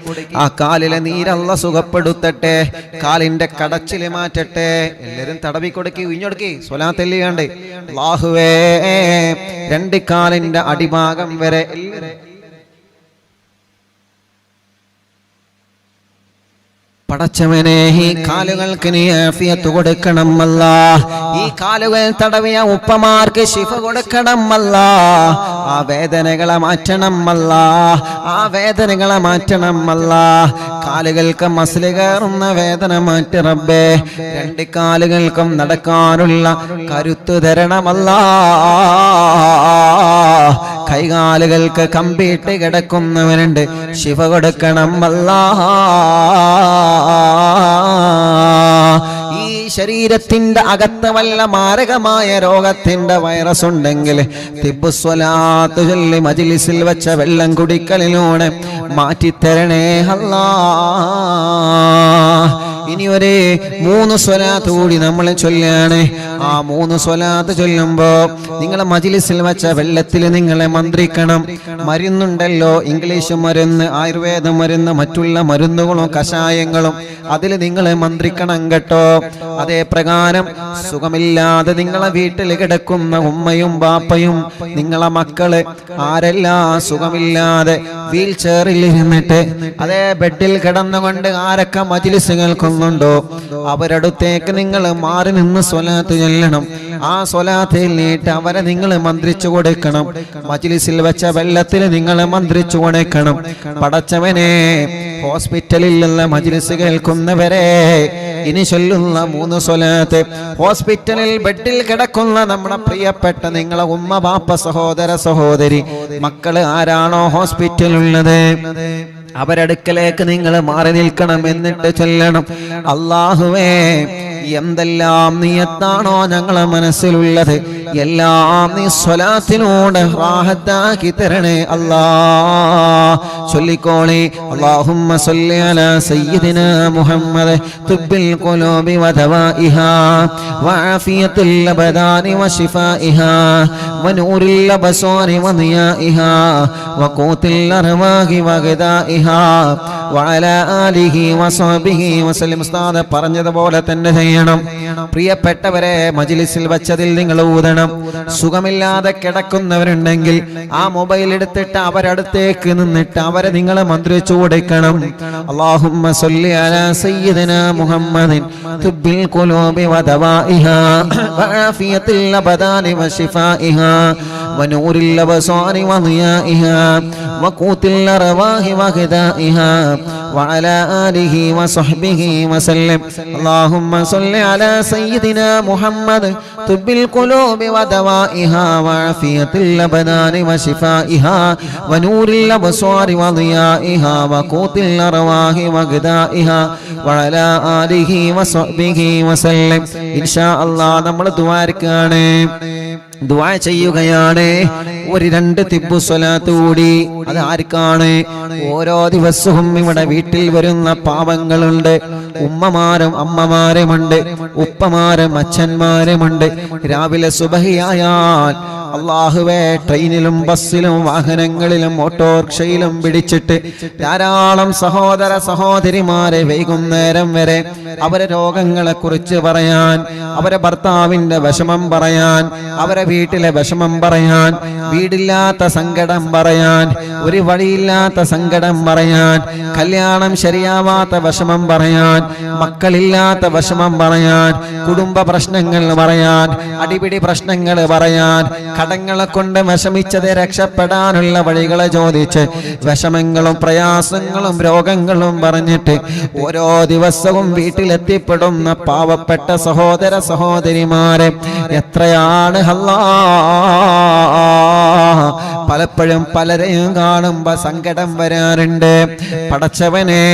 S1: ആ കാലിലെ നീരല്ല സുഖപ്പെടുത്തട്ടെ, കാലിന്റെ കടച്ചില് മാറ്റട്ടെ. എല്ലാരും തടവി കൊടുക്കി, ഉഞ്ഞൊടുക്കി സ്വലാത്തെല്ലിയാണ്ട്. അല്ലാഹുവേ രണ്ട് കാലിന്റെ അടിഭാഗം വരെ പടച്ചവനെ ഈ കാലുകൾക്ക് നീ ആഫിയത്ത് കൊടുക്കണം അല്ലാഹ്. ഈ കാലുകൾ തടവിയ ഉപ്പമാർക്ക് ശിഫ കൊടുക്കണം അല്ലാഹ്. ആ വേദനകളെ മാറ്റണം അല്ലാഹ്. ആ വേദനകളെ മാറ്റണം അല്ലാഹ്. കാലുകൾക്ക് മസില് കയറുന്ന വേദന മാറ്റി റബ്ബേ. രണ്ട് കാലുകൾക്കും നടക്കാനുള്ള കരുത്തു തരണമല്ലാഹ്. കൈകാലുകൾക്ക് കമ്പിയിട്ട് കിടക്കുന്നവനുണ്ട്, ശിഫ കൊടുക്കണം അല്ലാഹ്. ഈ ശരീരത്തിന്റെ അകത്ത് വല്ല മാരകമായ രോഗത്തിന്റെ വൈറസ് ഉണ്ടെങ്കിൽ തിബ്ബുസ്വലാത്ത് ചൊല്ലി മജ്ലിസിൽ വെച്ച വെള്ളം കുടിക്കലിലൂടെ മാറ്റിത്തരണേ അല്ലാഹ്. ഇനി ഒരു 3 സ്വലാത്ത് കൂടി നമ്മൾ ചൊല്ലാണ്. ആ 3 സ്വലാത്ത് ചൊല്ലുമ്പോ നിങ്ങൾ മജ്ലിസിൽ വെച്ച വെള്ളത്തിൽ നിങ്ങളെ മന്ത്രിക്കണം. മരുന്നുണ്ടല്ലോ, ഇംഗ്ലീഷ് മരുന്ന്, ആയുർവേദ മരുന്ന്, മറ്റുള്ള മരുന്നുകളും കഷായങ്ങളും, അതിൽ നിങ്ങളെ മന്ത്രിക്കണം കേട്ടോ. അതേ പ്രകാരം സുഖമില്ലാതെ നിങ്ങളെ വീട്ടിൽ കിടക്കുന്ന ഉമ്മയും ബാപ്പയും നിങ്ങളെ മക്കള് ആരെല്ലാം സുഖമില്ലാതെ വീൽ ചെയറിൽ ഇരുന്നിട്ട് അതേ ബെഡിൽ കിടന്നുകൊണ്ട് ആരൊക്കെ മജ്ലിസ് കേൾക്കുന്നുണ്ടോ അവരടുത്തേക്ക് നിങ്ങൾ മാറി നിന്ന് സ്വലാത്ത് ചൊല്ലണം. ആ സ്വലാത്തിൽ നീട്ട് അവരെ നിങ്ങൾ മന്ത്രിച്ചു കൊടുക്കണം. മജ്ലിസിൽ വെച്ച വെള്ളത്തിൽ നിങ്ങൾ മന്ത്രിച്ചു കൊടുക്കണം. പടച്ചവനെ, ഹോസ്പിറ്റലിലുള്ള മജ്ലിസ് കേൾക്കുന്നവരെ ഇനി ചൊല്ലുന്ന 3 സ്വലാത്ത് ഹോസ്പിറ്റലിൽ ബെഡിൽ കിടക്കുന്ന നമ്മുടെ പ്രിയപ്പെട്ട നിങ്ങളെ ഉമ്മ ബാപ്പ സഹോദര സഹോദരി മക്കള് ആരാണോ ഹോസ്പിറ്റലുള്ളത് അവരടുക്കലേക്ക് നിങ്ങൾ മാറി നിൽക്കണം. എന്നിട്ട് ചൊല്ലണം, അല്ലാഹുവേ എന്തെല്ലാം നിയത്താണോ ഞങ്ങളെ മനസ്സിലുള്ളത് എല്ലാം നീ സ്വലാത്തിനോട് റാഹത്താക്കി തരണേ അല്ലാഹ്. ചൊല്ലിക്കോളി, അല്ലാഹുമ്മ സ്വല്ലി അലാ സയ്യിദിനാ മുഹമ്മദ് തുബ്ബിൽ ഖുലൂബി വദവാഇഹാ വആഫിയത്തുൽ അബ്ദാനി വശിഫാഇഹാ വനൂറിൽ അബ്സാരി വദിയാഇഹാ വഖൂത്തുൽ അർവാഹി വഗദാഇഹാ വഅലാ ആലിഹി വസഹ്ബിഹി വസല്ലം. ഉസ്താദ് പറഞ്ഞതുപോലെ തന്നെ ചെയ്യണം. പ്രിയപ്പെട്ടവരെ, മജ്ലിസിൽ വച്ചതിൽ നിങ്ങൾ ഊതണം. സുഖമില്ലാതെ കിടക്കുന്നവരുണ്ടെങ്കിൽ ആ മൊബൈൽ എടുത്തിട്ട് അവരടുത്തേക്ക് നിന്നിട്ട് അവരെ നിങ്ങൾ മന്ത്രിച്ചു കൊടുക്കണം. അല്ലാഹുമ്മ സ്വല്ലി അലാ സയ്യിദിനാ മുഹമ്മദിൻ തുബ്ബിൽ ഖുലൂബി വദവാഇഹാ വആഫിയത്തുൽ അബ്ദാനി വശിഫാഇഹാ വനൂറിൽ അബ്സാരി വദിയാഇഹാ വഖൂത്തുൽ അർവാഹി വഗദാഇഹാ വഅലാ ആലിഹി വസഹ്ബിഹി വസല്ലം. അല്ലാഹുമ്മ സ്വല്ലി അലാ സയ്യിദിനാ മുഹമ്മദ് തുബ്ബിൽ ഖുലൂബി വദവാഇഹാ വആഫിയത്തുൽ അബ്ദാനി വശിഫാഇഹാ വനൂറിൽ അബ്സാരി വദിയാഇഹാ വഖൂത്തുൽ അർവാഹി വഗദാഇഹാ വഅലാ ആലിഹി വസഹ്ബിഹി വസല്ലം. ഇൻഷാ അല്ലാഹ് നമ്മൾ ദുആർക്കാണ്, ദുആ ചെയ്യുകയാണ്. ഒരു 2 തിബ്ബു സ്വലാത്ത് കൂടി. അത് ആർക്കാണ്? ഓരോ ദിവസവും ഇവിടെ വീട്ടിൽ വരുന്ന പാവങ്ങളുണ്ട്. ഉമ്മമാരും അമ്മമാരുമുണ്ട്, ഉപ്പമാരും അച്ഛന്മാരുമുണ്ട്. രാവിലെ സുബഹിയായാൽ അല്ലാഹുവേ ട്രെയിനിലും ബസ്സിലും വാഹനങ്ങളിലും ഓട്ടോറിക്ഷയിലും പിടിച്ചിട്ട് ധാരാളം സഹോദര സഹോദരിമാരെ വൈകുന്നേരം വരെ അവരെ രോഗങ്ങളെ കുറിച്ച് പറയാൻ, അവരെ ഭർത്താവിന്റെ വിഷമം പറയാൻ, അവരെ വീട്ടിലെ വിഷമം പറയാൻ, വീടില്ലാത്ത സങ്കടം പറയാൻ, ഒരു വഴിയില്ലാത്ത സങ്കടം പറയാൻ, കല്യാണം ശരിയാവാത്ത വിഷമം പറയാൻ, മക്കളില്ലാത്ത വിഷമം പറയാൻ, കുടുംബ പ്രശ്നങ്ങൾ പറയാൻ, അടിപിടി പ്രശ്നങ്ങൾ പറയാൻ, കടങ്ങളെ കൊണ്ട് വിഷമിച്ചത് രക്ഷപ്പെടാനുള്ള വഴികളെ ചോദിച്ച് വിഷമങ്ങളും പ്രയാസങ്ങളും രോഗങ്ങളും പറഞ്ഞിട്ട് ഓരോ ദിവസവും വീട്ടിലെത്തിപ്പെടുന്ന പാവപ്പെട്ട സഹോദര സഹോദരിമാരെ എത്രയാണ് അല്ലാഹ്. പലപ്പോഴും പലരെയും കാണുമ്പോ സങ്കടം വരാറുണ്ട്. പടച്ചവനെ,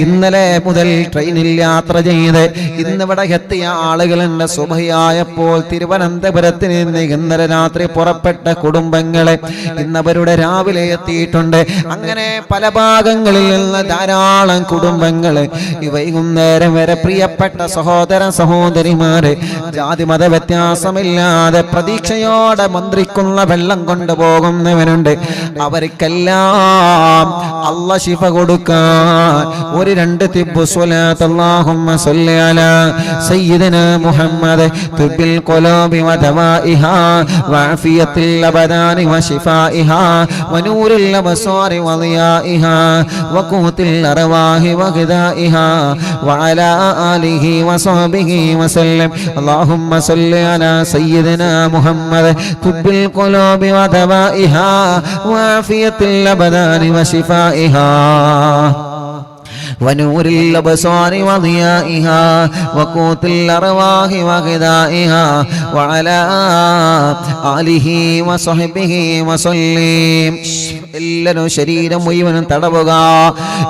S1: ഇന്നലെ മുതൽ ട്രെയിനിൽ യാത്ര ചെയ്ത് ഇന്നിവിടെ എത്തിയ ആളുകളുണ്ട്. സുബഹിയായപ്പോൾ തിരുവനന്തപുരത്ത് നിന്ന് ഇന്നലെ രാത്രി പുറപ്പെട്ട കുടുംബങ്ങളെ ഇന്നവരുടെ രാവിലെ എത്തിയിട്ടുണ്ട്. അങ്ങനെ പല ഭാഗങ്ങളിൽ നിന്ന് ധാരാളം കുടുംബങ്ങള് ഈ വൈകുന്നേരം വരെ പ്രിയപ്പെട്ട സഹോദര സഹോദരിമാര് ജാതി മത വ്യത്യാസമില്ലാതെ പ്രതീക്ഷയോടെ മന്ത്രിക്കുന്ന വെള്ളം കൊണ്ടുപോകുന്നവരുണ്ട്. അവർക്കെല്ലാം അല്ലാഹ് ശിഫ കൊടുക്കാൻ ഒരു 2 തിബ്ബു സ്വലാത്ത് അല്ലാഹുമ്മ സ്വല്ലി അലാ സയ്യിദനാ മുഹമ്മദ് തുബിൽ ഖുലൂബി വദവാഇഹാ വഅഫിയത്തിൽ അബദാനി വശിഫാഇഹാ വനൂരിൽ അബ്സാരി വളിയാഇഹാ വഖൂത്തിൽ അർവാഹി വഗദാഇഹാ വഅലാ ആലിഹി വസഹബിഹി വസല്ലം. അല്ലാഹുമ്മ സ്വല്ലി അലാ സയ്യിദനാ മുഹമ്മദ് തുബിൽ ഖുലൂബി വദവാഇഹാ വഅഫിയത്തിൽ അബദാനി വശിഫാഇഹാ ونور الأبصار وضيائها وقوت الأرواح وغذائها وعلى آله وصحبه وسلم. എല്ലാവരും ശരീരം മുഴുവനും തടവുക.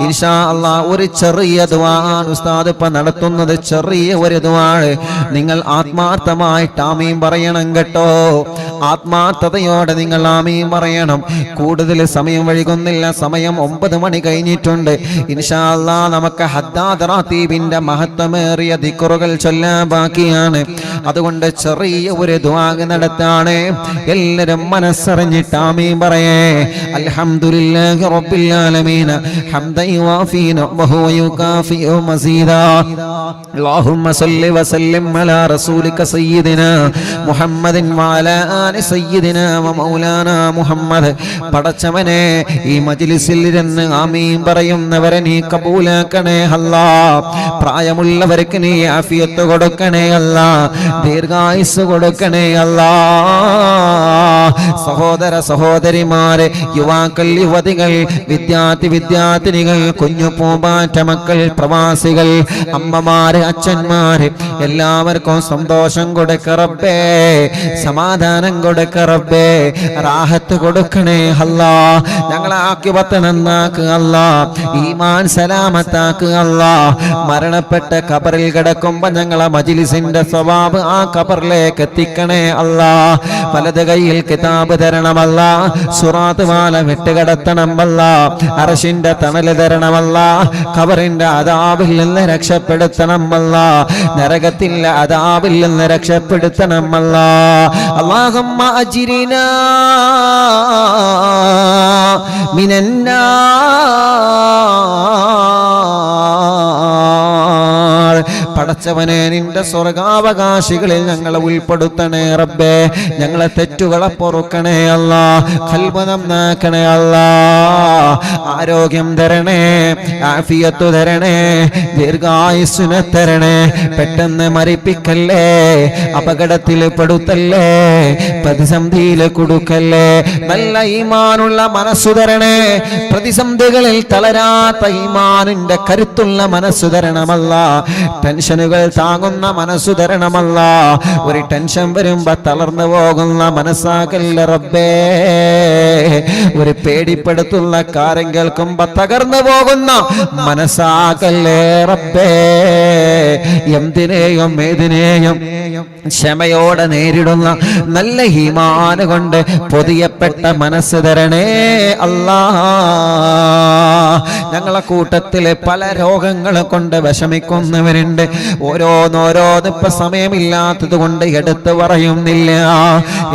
S1: ഇൻഷാ അല്ലാഹ് ഒരു ചെറിയ ദുആണ് ഉസ്താദ് ഇപ്പോ നടത്തുന്നത്. ചെറിയ ഒരു ദുആണ്. നിങ്ങൾ ആത്മാർത്ഥമായിട്ട് ആമീൻ പറയണം കേട്ടോ. ആത്മാർത്ഥതയോടെ നിങ്ങൾ ആമീൻ പറയണം. കൂടുതൽ സമയം വൈകുന്നില്ല. സമയം 9 മണി കഴിഞ്ഞിട്ടുണ്ട്. ഇൻഷാ അല്ലാഹ് നമുക്ക് ഹദ്ദാദ് റാത്തീബിന്റെ മഹത്വമേറിയ ദിക്റുകൾ ചൊല്ലാൻ ബാക്കിയാണ്. അതുകൊണ്ട് ചെറിയ ഒരു ദുആ നടത്താണ്. എല്ലാവരും മനസ്സറിഞ്ഞിട്ട് ആമീൻ പറയേ. അൽഹംദുലില്ലാഹി റബ്ബിൽ ആലമീൻ ഹംദൻ യുവാഫി നിഅമഹു വയുകാഫിഉ മസീദാ. അല്ലാഹുമ്മ സ്വല്ലി വസല്ലിം അലാ റസൂലിക സയ്യിദിനാ മുഹമ്മദിൻ വഅലാ ആലി സയ്യിദിനാ വമൗലാനാ മുഹമ്മദ്. പടച്ചവനെ, ഈ മജ്ലിസിൽ ഇരുന്ന് ആമീൻ പറയുന്നവരെ നീ കബൂലാക്കണേ അല്ലാഹ്. പ്രായമുള്ളവർക്ക് നീ ആഫിയത്ത് കൊടുക്കണേ അല്ലാഹ്. ദീർഘായുസ് കൊടുക്കണേ അല്ലാഹ്. സഹോദര സഹോദരിമാരെ, യുവാക്കൾ, യുവതികൾ, വിദ്യാർത്ഥിനികൾ, കുഞ്ഞു പൂമ്പാറ്റ മക്കൾ, പ്രവാസികൾ, അമ്മമാര്, അച്ഛന്മാര്, എല്ലാവർക്കും സന്തോഷം കൊടുക്ക റബ്ബേ. സമാധാനം കൊടുക്ക റബ്ബേ. റാഹത്ത് കൊടുക്കണേ അല്ലാഹ്. ഞങ്ങളെ ആഖിബത്ത് നന്നാക്കുക അല്ലാഹ്. ഈമാൻ സലാമത്താക്കുക അല്ലാഹ്. മരണപ്പെട്ട ഖബറിൽ കിടക്കുമ്പോ ഞങ്ങളെ മജ്ലിസിന്റെ സവാബ് ആ ഖബറിലേക്ക് എത്തിക്കണേ അല്ലാഹ്. വലത് കയ്യിൽ കിതാബ് തരണമല്ല. സുറാത്ത് മാല വിട്ടുകിടത്തണമല്ല. അർശിന്റെ തണല് തരണമല്ല. ഖബറിന്റെ അദാബിൽ നിന്ന് രക്ഷപ്പെടുത്തണമല്ല. നരകത്തിന്റെ അദാബിൽ നിന്ന് രക്ഷപ്പെടുത്തണമല്ല. അല്ലാഹുമ്മ അജ്രിനാ മിനന്നാർ. പടച്ചവനെ, നിന്റെ സ്വർഗാവകാശികളിൽ ഞങ്ങളെ ഉൾപ്പെടുത്തണേ റബ്ബേ. ഞങ്ങളെ തെറ്റുകളെ പൊറുക്കണേ അല്ലാഹ്. ഖൽബ് നന്നാക്കണേ അല്ലാഹ്. ആരോഗ്യം തരണേ, ആഫിയത്ത് തരണേ, ദീർഘായുസ്സിനെ തരണേ. പെട്ടെന്ന് മരിപ്പിക്കല്ലേ, അപകടത്തിൽ പെടുത്തല്ലേ, പ്രതിസന്ധിയിൽ കൊടുക്കല്ലേ. നല്ല ഈമാനുള്ള മനസ്സു തരണേ. പ്രതിസന്ധികളിൽ തളരാത്ത ഈമാനിന്റെ കരുത്തുള്ള മനസ്സു തരണമല്ല. ടെൻഷനുകൾ താങ്ങുന്ന മനസ്സു തരണമല്ല. ഒരു ടെൻഷൻ വരുമ്പോ തളർന്നു പോകുന്ന മനസ്സാകല്ല റബ്ബേ. ഒരു പേടിപ്പെടുത്തുന്ന കാര്യം കേൾക്കുമ്പോ തകർന്നു പോകുന്ന മനസ്സാകല്ലേ റബ്ബേ. എന്തിനേയും ഏതിനേയും ക്ഷമയോടെ നേരിടുന്ന നല്ല ഈമാന് കൊണ്ട് പൊതിയപ്പെട്ട മനസ്സ് തരണേ അല്ലാഹ്. ഞങ്ങളെ കൂട്ടത്തിലെ പല രോഗങ്ങളെ കൊണ്ട് വിഷമിക്കുന്നവർ നോക്കുന്നവരുണ്ട്. ഓരോന്നോരോന്ന് ഇപ്പൊ സമയമില്ലാത്തത് കൊണ്ട് എടുത്തു പറയുന്നില്ല.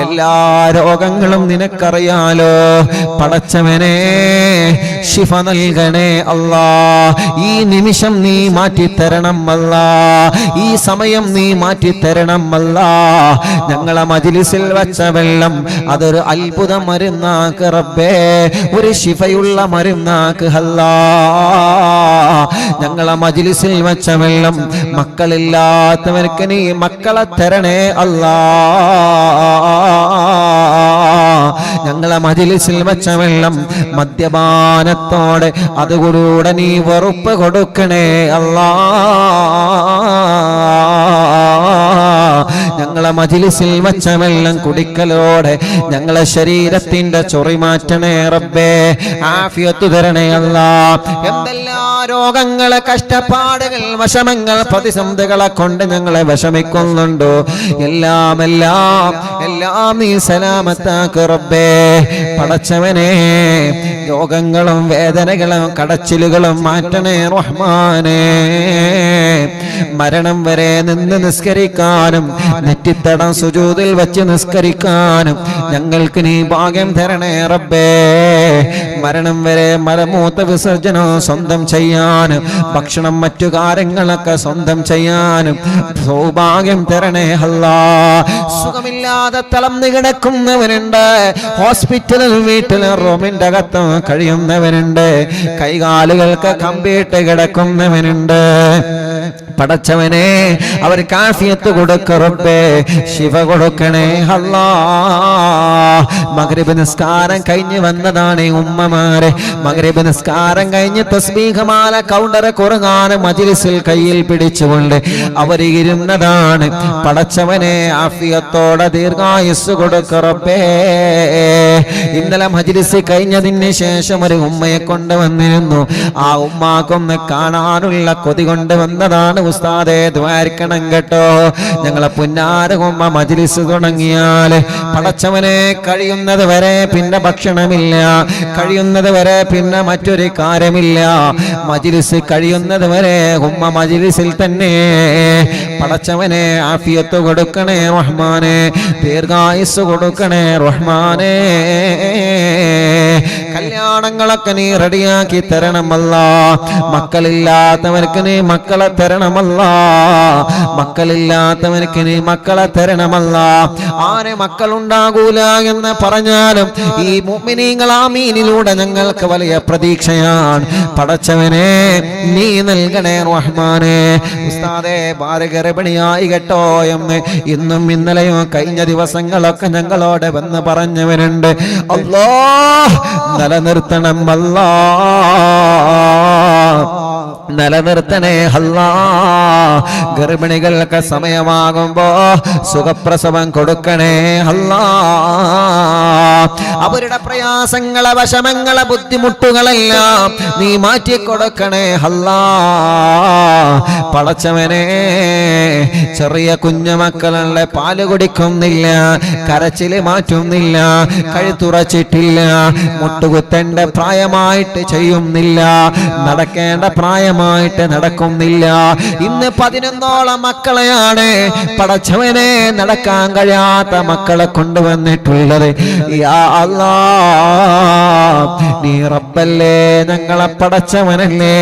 S1: എല്ലാ രോഗങ്ങളും നിനക്കറിയാലോ. പടച്ചവനെ ശിഫ നൽകണേ അല്ലാ. ഈ നിമിഷം നീ മാറ്റിത്തരണം അല്ലാ. ഈ സമയം നീ മാറ്റിത്തരണം അല്ലാ. ഞങ്ങളെ മജ്‌ലിസിൽ വച്ച വെള്ളം അതൊരു അത്ഭുത മരുന്നാക്ക് റബ്ബേ. ഒരു ശിഫയുള്ള മരുന്നാക്ക് അല്ലാ. ഞങ്ങളെ മജ്‌ലിസിൽ വച്ച വെള്ളം മക്കളില്ലാത്തവർക്ക് നീ മക്കളെ തരണേ അല്ലാ. ഞങ്ങളെ മജ്‌ലിസിൽ വച്ച വെള്ളം മദ്യപാനത്തോടെ അതുകൂടെ നീ വെറുപ്പ് കൊടുക്കണേ അല്ലാ. ഞങ്ങളെ മജ്‌ലിസിൽ വച്ച വെള്ളം കുടിക്കലോടെ ഞങ്ങളെ ശരീരത്തിന്റെ ചൊറി മാറ്റണേ റബ്ബേ. ആഫിയത്ത് തരണേ അല്ലാ. എന്തെല്ലാം രോഗങ്ങളെ, കഷ്ടപ്പാടുകൾ, വിഷമങ്ങൾ, പ്രതിസന്ധികളെ കൊണ്ട് ഞങ്ങളെ വിഷമിക്കുന്നുണ്ടോ എല്ലാം നീ സലാമത്താക്ക് റബ്ബേ. പടച്ചവനെ രോഗങ്ങളും വേദനകളും കടച്ചിലുകളും മാറ്റണേ റഹ്മാനേ. മരണം വരെ നിന്ന് നിസ്കരിക്കാനും നെറ്റിത്തടം സുജൂദിൽ വെച്ച് നിസ്കരിക്കാനും ഞങ്ങൾക്ക് നീ ഭാഗ്യം തരണേ റബ്ബേ. മരണം വരെ മലമൂത്ര വിസർജനം സ്വന്തം ചെയ്യാനും ഭക്ഷണം മറ്റു കാര്യങ്ങളൊക്കെ സ്വന്തം ചെയ്യാനും സൗഭാഗ്യം തരണേ അല്ലാ. സുഖമില്ലാതെ തളർന്നു കിടക്കുന്നവരുണ്ട്. ഹോസ്പിറ്റലിൽ വീട്ടിൽ റൂമിന്റെ അകത്ത് കഴിയുന്നവരുണ്ട്. കൈകാലുകൾക്ക് കമ്പിയിട്ട് കിടക്കുന്നവനുണ്ട്. പടച്ചവനെ അവർക്ക് ആഫിയത്ത് കൊടുക്ക റബ്ബേ. ശിഫ കൊടുക്കണേ അല്ലാ. മഗ്രിബ് നിസ്കാരം കഴിഞ്ഞ് വന്നതാണ് ഉമ്മമാരെ. മഗ്രിബ് നിസ്കാരം കഴിഞ്ഞ് തസ്ബീഹ് മാല കൗണ്ടർ ഖുർആൻ മജ്‌ലിസിൽ കയ്യിൽ പിടിച്ചുകൊണ്ട് അവർ ഇരുന്നതാണ്. പടച്ചവനെ ആഫിയത്തോടെ ദീർഘായുസ് കൊടുക്ക റബ്ബേ. ഇന്നലെ മജ്‌ലിസ് കഴിഞ്ഞതിന് ശേഷം ഒരു ഉമ്മയെ കൊണ്ടുവന്നിരുന്നു. ആ ഉമ്മാക്കൊന്ന് കാണാനുള്ള കൊതി കൊണ്ടുവന്നതാണ്. ഉസ്താദേ ദ്വാരിക്കണം കേട്ടോ. ഞങ്ങളെ പുന്നാര ഉമ്മ മജ്‌ലിസ് തുടങ്ങിയാൽ പടച്ചവനെ കഴിയുന്നത് വരെ പിന്നെ ഭക്ഷണമില്ല, കഴിയുന്നത് വരെ പിന്നെ മറ്റൊരു കാര്യമില്ല. മജ്‌ലിസ് കഴിയുന്നത് വരെ ഉമ്മ മജ്‌ലിസിൽ തന്നെ. പടച്ചവനെ ആഫിയത്ത് കൊടുക്കണേ റഹ്മാനെ. ദീർഘായുസ് കൊടുക്കണേ റഹ്മാനെ. കല്യാണങ്ങളൊക്കെ നീ റെഡിയാക്കി തരണമല്ലാ. മക്കളില്ലാത്തവർക്ക് നീ മക്കളെ തരണമല്ലാ. മക്കളില്ലാത്തവർക്ക് നീ മക്കളെ തരണമല്ലാ. ആരെ മക്കളുണ്ടാകൂല എന്ന് പറഞ്ഞാലും ഈ മുഅ്മിനീങ്ങൾ ആമീനിലൂടെ ഞങ്ങൾക്ക് വലിയ പ്രതീക്ഷയാണ്. പടച്ചവനെ നീ നൽകണേ റഹ്മാനെ. ഉസ്താദേ ഭാര്യ ഗർഭിണിയായി കേട്ടോ എന്ന് ഇന്നും ഇന്നലെയോ കഴിഞ്ഞ ദിവസങ്ങളൊക്കെ ഞങ്ങളോട് വന്ന് പറഞ്ഞവരുണ്ട്. അല്ലാഹ് നിലനിർത്തണം അല്ലാ. നിലനിർത്തണേ അല്ലാ. ഗർഭിണികൾക്ക് സമയമാകുമ്പോ സുഖപ്രസവം കൊടുക്കണേ അല്ലാ. അവരുടെ പ്രയാസങ്ങളെ, വിഷമങ്ങളെ, ബുദ്ധിമുട്ടുകളെല്ലാം നീ മാറ്റിക്കൊടുക്കണേ അല്ലാ. പടച്ചവനെ ചെറിയ കുഞ്ഞുമക്കളുടെ പാല് കുടിക്കുന്നില്ല, കരച്ചില് മാറ്റുന്നില്ല, കഴുത്തുറച്ചിട്ടില്ല, മുട്ടുകുത്തേണ്ട പ്രായമായിട്ട് ചെയ്യുന്നില്ല, നടക്കേണ്ട പ്രായമായിട്ട് നടക്കുന്നില്ല. ഇന്ന് 11ഓളം മക്കളെയാണ് പടച്ചവനെ നടക്കാൻ കഴിയാത്ത മക്കളെ കൊണ്ടുവന്നിട്ടുള്ളത്. യാ അല്ലാ, നീ റബ്ബല്ലേ, ഞങ്ങളെ പടച്ചവനല്ലേ.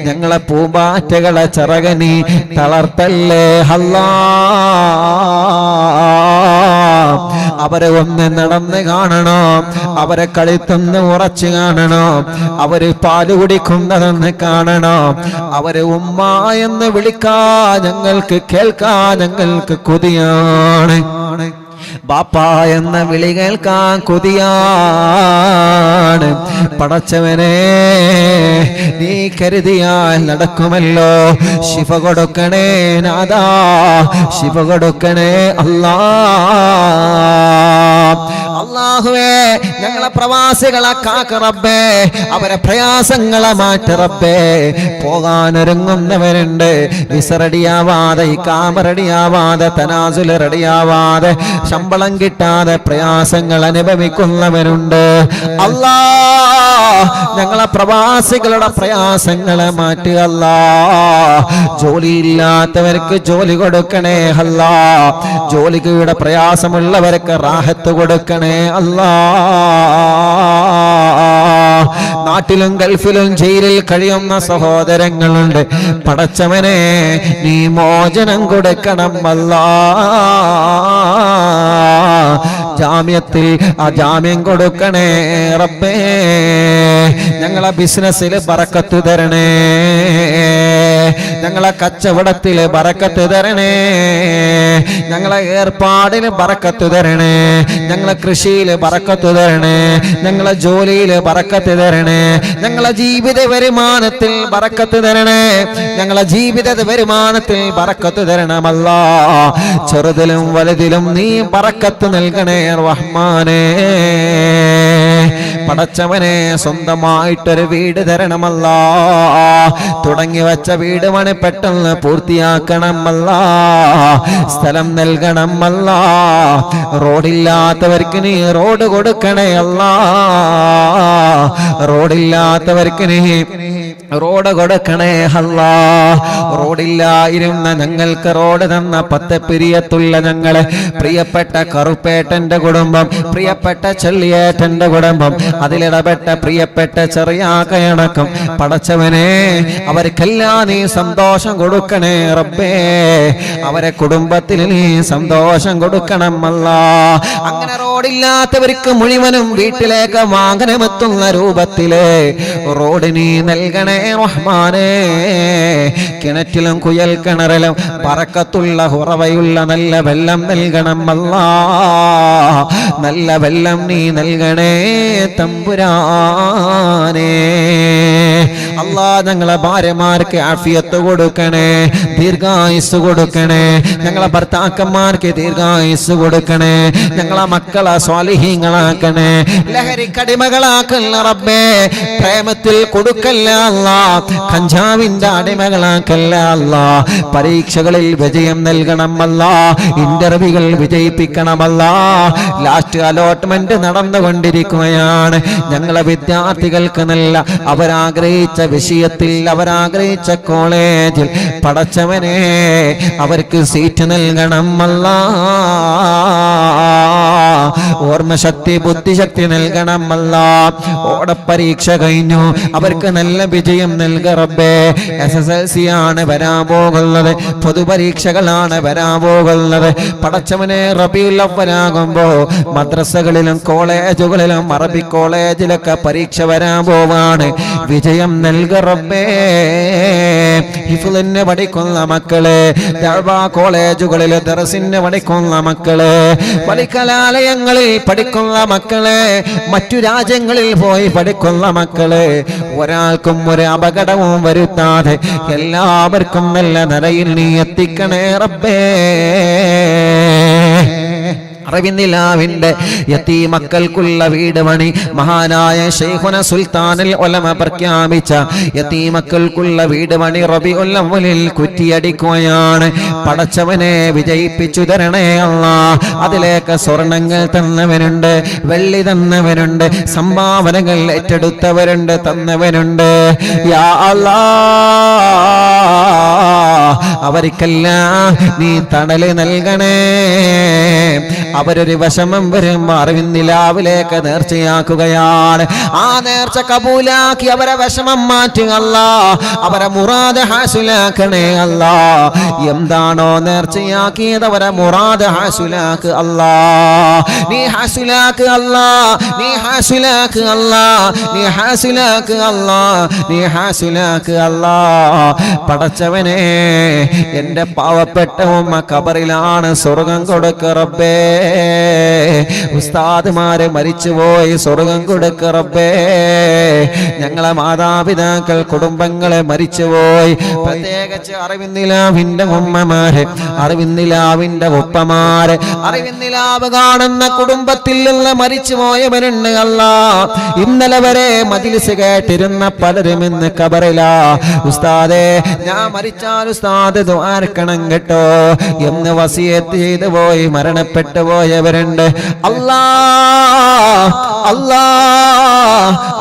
S1: ഞങ്ങളെ പൂമ്പാറ്റകളെ ചിറകനി തളർത്തല്ലേ അല്ലാ. അവരെ ഒന്ന് നടന്ന് കാണണോ, അവരെ കളിത്തൊന്ന് ഉറച്ചു കാണണോ, അവര് പാല് കുടിക്കുന്നതെന്ന് കാണണോ, അവരെ ഉമ്മ എന്ന് വിളിക്കാ ഞങ്ങൾക്ക് കേൾക്കാ ഞങ്ങൾക്ക് കൊതിയാണ്. ബാപ്പ എന്ന വിളി കേൾക്കാൻ കൊതിയാണ്. പടച്ചവനെ നീ കരുതിയാൽ നടക്കുമല്ലോ. ശിഫ കൊടുക്കണേ നാദാ, ശിഫ കൊടുക്കണേ അല്ലാ. അല്ലാഹുവേ ഞങ്ങളെ പ്രവാസികളെ കാക്ക റബ്ബേ, അവരെ പ്രയാസങ്ങളെ മാറ്റ റബ്ബേ. പോകാനൊരുങ്ങുന്നവരുണ്ട്, വിസ റെഡിയാവാതെ, ഇഖാമ റെഡിയാവാതെ, തനാസുൽ റെഡിയാവാതെ, ശമ്പളം കിട്ടാതെ പ്രയാസങ്ങൾ അനുഭവിക്കുന്നവരുണ്ട്. അല്ലാ, ഞങ്ങളെ പ്രവാസികളുടെ പ്രയാസങ്ങളെ മാറ്റുക അല്ലാ. ജോലിയില്ലാത്തവർക്ക് ജോലി കൊടുക്കണേ അല്ലാ. ജോലിയുടെ പ്രയാസമുള്ളവർക്ക് റാഹത്ത് കൊടുക്കണേ അല്ലാ. നാട്ടിലും ഗൾഫിലും ജയിലിൽ കഴിയുന്ന സഹോദരങ്ങളുണ്ട്. പടച്ചവനെ നീ മോചനം കൊടുക്കണം അല്ലാ. ജാമ്യത്തിൽ ആ ജാമ്യം കൊടുക്കണേ റബ്ബേ. ഞങ്ങളെ ബിസിനസ്സിൽ ബറക്കത്ത് തരണേ, ഞങ്ങളെ കച്ചവടത്തിൽ ബറക്കത്ത് തരണേ, ഞങ്ങളെ ഏർപ്പാടിൽ ബറക്കത്ത് തരണേ, ഞങ്ങളെ കൃഷിയിൽ ബറക്കത്ത് തരണേ, ഞങ്ങളെ ജോലിയിൽ ബറക്കത്ത് തരണേ, ഞങ്ങളെ ജീവിത വരുമാനത്തിൽ ബറക്കത്ത് തരണേ, ഞങ്ങളെ ജീവിത വരുമാനത്തിൽ ബറക്കത്ത് തരണമല്ലാ. ചെറുതിലും വലുതിലും നീ ബറക്കത്ത് നൽകണേ റഹ്മാനേ. പടച്ചവനെ സ്വന്തമായിട്ടൊരു വീട് തരണമല്ലാ. തുടങ്ങി വെച്ച വീട് പണി പെട്ടെന്ന് പൂർത്തിയാക്കണമല്ലാ. സ്ഥലം നൽകണമല്ലാ. റോഡില്ലാത്തവർക്ക് നീ റോഡ് കൊടുക്കണേ അല്ലാ. റോഡില്ലാത്തവർക്ക് നീ റോഡ് കൊടുക്കണേ അല്ലാ. റോഡില്ലായിരുന്ന ഞങ്ങൾക്ക് റോഡ് തന്ന പത്തപ്പിരിയത്തുള്ള ഞങ്ങളെ പ്രിയപ്പെട്ട കറുപ്പേട്ടന്റെ കുടുംബം, പ്രിയപ്പെട്ട ചെള്ളിയേട്ടന്റെ കുടുംബം, അതിലിടപെട്ട പ്രിയപ്പെട്ട ചെറിയാക്കയടക്കം പടച്ചവനെ അവർക്കെല്ലാം നീ സന്തോഷം കൊടുക്കണേ റബ്ബേ. അവരെ കുടുംബത്തിൽ നീ സന്തോഷം കൊടുക്കണം അല്ലാ. അങ്ങനെ റോഡില്ലാത്തവർക്ക് മുഴുവനും വീട്ടിലേക്ക് വാഹനമെത്തുന്ന രൂപത്തില് റോഡ് നീ നൽകണേ റഹ്മാനേ. കിണറ്റിലും കുയൽ കിണറിലും ബറക്കത്തുള്ള ഉറവയുള്ള നല്ല വെള്ളം നൽകണം അല്ലാ. നല്ല വെള്ളം നീ നൽകണേ തമ്പുരാനേ. അല്ലാ, ഞങ്ങളെ ഭാര്യമാർക്ക് ആഫിയത്ത് കൊടുക്കണേ, ദീർഘായുസ് കൊടുക്കണേ. ഞങ്ങളെ ഭർത്താക്കന്മാർക്ക് ദീർഘായുസ് കൊടുക്കണേ. ഞങ്ങളെ മക്കളെ സ്വാലിഹീങ്ങളാക്കണേ, ലഹരിക്കടിമകളാക്കല്ല റബ്ബേ. പ്രേമത്തിൽ കൊടുക്കല്ല അല്ലാ, കഞ്ചാവിന്റെ അടിമകളാക്കല്ല അല്ലാ. പരീക്ഷകളിൽ വിജയം നൽകണം അല്ലാ. ഇന്റർവ്യൂകൾ വിജയിപ്പിക്കണമല്ലാ. ലാസ്റ്റ് അലോട്ട്മെന്റ് നടന്നുകൊണ്ടിരിക്കുകയാണ്. ഞങ്ങളെ വിദ്യാർത്ഥികൾക്ക് നല്ല അവരാഗ്രഹിച്ച വിഷയത്തിൽ, അവരാഗ്രഹിച്ച കോളേജിൽ പടച്ചവനെ അവർക്ക് സീറ്റ് നൽകണം അല്ലാ. ഓർമ്മശക്തി, ബുദ്ധിശക്തി നൽകണം അല്ലാ. ഓടപ്പരീക്ഷ കഴിഞ്ഞു, അവർക്ക് നല്ല വിജയം നൽക റബ്ബേ. SSLC ആണ് വരാൻ പോകുന്നത്, പൊതുപരീക്ഷകളാണ് വരാൻ പോകുന്നത്. പടച്ചവനെ റബീഉൽ അവ്വലാകുമ്പോ മദ്രസകളിലും കോളേജുകളിലും അറബി കോളേജിലൊക്കെ പരീക്ഷ വരാൻ പോവാണ്. വിജയം നൽക റബ്ബേ. ഹിഫ്ളിന് പഠിക്കുന്ന മക്കളെ, ദഅ്വ കോളേജുകളിൽ ദർസിന് പഠിക്കുന്ന മക്കളെ, പഠിക്കലാലയങ്ങളിൽ പഠിക്കുന്ന മക്കളെ, മറ്റു രാജ്യങ്ങളിൽ പോയി പഠിക്കുന്ന മക്കളെ, ഒരാൾക്കും ഒരു അപകടവും വരുത്താതെ എല്ലാവർക്കും നല്ല നിലയിൽ നീ എത്തിക്കണേ റബ്ബേ. അറിവിന്ദിലാവിന്റെ യതീമക്കൾക്കുള്ള വീട് പണി മഹാനായ ശൈഖുന സുൽത്താനുൽ ഉലമ പ്രഖ്യാപിച്ച യതീമക്കൾക്കുള്ള വീട് പണി റബീഉൽ അവ്വലിൽ കുറ്റിയടിക്കുകയാണ്. പടച്ചവനെ വിജയിപ്പിച്ചു തരണേ അല്ലാ. അതിലേക്ക് സ്വർണങ്ങൾ തന്നവരുണ്ട്, വെള്ളി തന്നവരുണ്ട്, സംഭാവനകൾ ഏറ്റെടുത്തവരുണ്ട്, തന്നവരുണ്ട്. യാ അല്ലാ, അവർക്കെല്ലാം നീ തണല് നൽകണേ. അവരൊരു വിഷമം വരുമ്പോ അറിവിന്ദിലാവിലേക്ക് നേർച്ചയാക്കുകയാണ്. ആ നേർച്ച കബൂലാക്കി അവരെ വിഷമം മാറ്റുക അല്ലാ. അവരെ മുറാദ് ഹാസിലാക്കണേ അല്ലാ. എന്താണോ നേർച്ചയാക്കിയത് അവരെ മുറാദ് ഹാസിലാക്ക് അല്ലാ. നീ ഹാസിലാക്ക് അല്ലാ, നീ ഹാസിലാക്ക് അല്ലാ, നീ ഹാസിലാക്ക് അല്ലാ, നീ ഹാസിലാക്ക് അല്ലാ. പടച്ചവനെ എൻ്റെ പാവപ്പെട്ട ഉമ്മ ഖബറിലാണ്, സ്വർഗം കൊടുക്ക റബ്ബേ. ഉസ്താദുമാരെ മരിച്ചുപോയി, സ്വർഗം കൊടുക്ക റബ്ബേ. ഞങ്ങളെ മാതാപിതാക്കൾ കുടുംബങ്ങളെ മരിച്ചുപോയി, പ്രത്യേകിച്ച് അറിവിന്ദിലാവിൻ്റെ ഉമ്മമാര്, അറിവിന്ദിലാവിൻ്റെ ഉപ്പമാര്, അറിവിന്ദിലാവ് കാണുന്ന കുടുംബത്തിൽ നിന്ന് മരിച്ചുപോയവരുണ്ട് അല്ലാ. ഇന്നലെ വരെ മജ്‌ലിസ് കേട്ടിരുന്ന പലരും ഇന്ന് ഖബറിലാ. ഉസ്താദേ, ഞാൻ മരിച്ചാൽ ഉസ്താദ് ദുആർക്കണം കേട്ടോ എന്ന് വസിയത്ത് ചെയ്തു പോയി മരണപ്പെട്ടു പോയവരുണ്ട്. അല്ലാ അല്ലാ,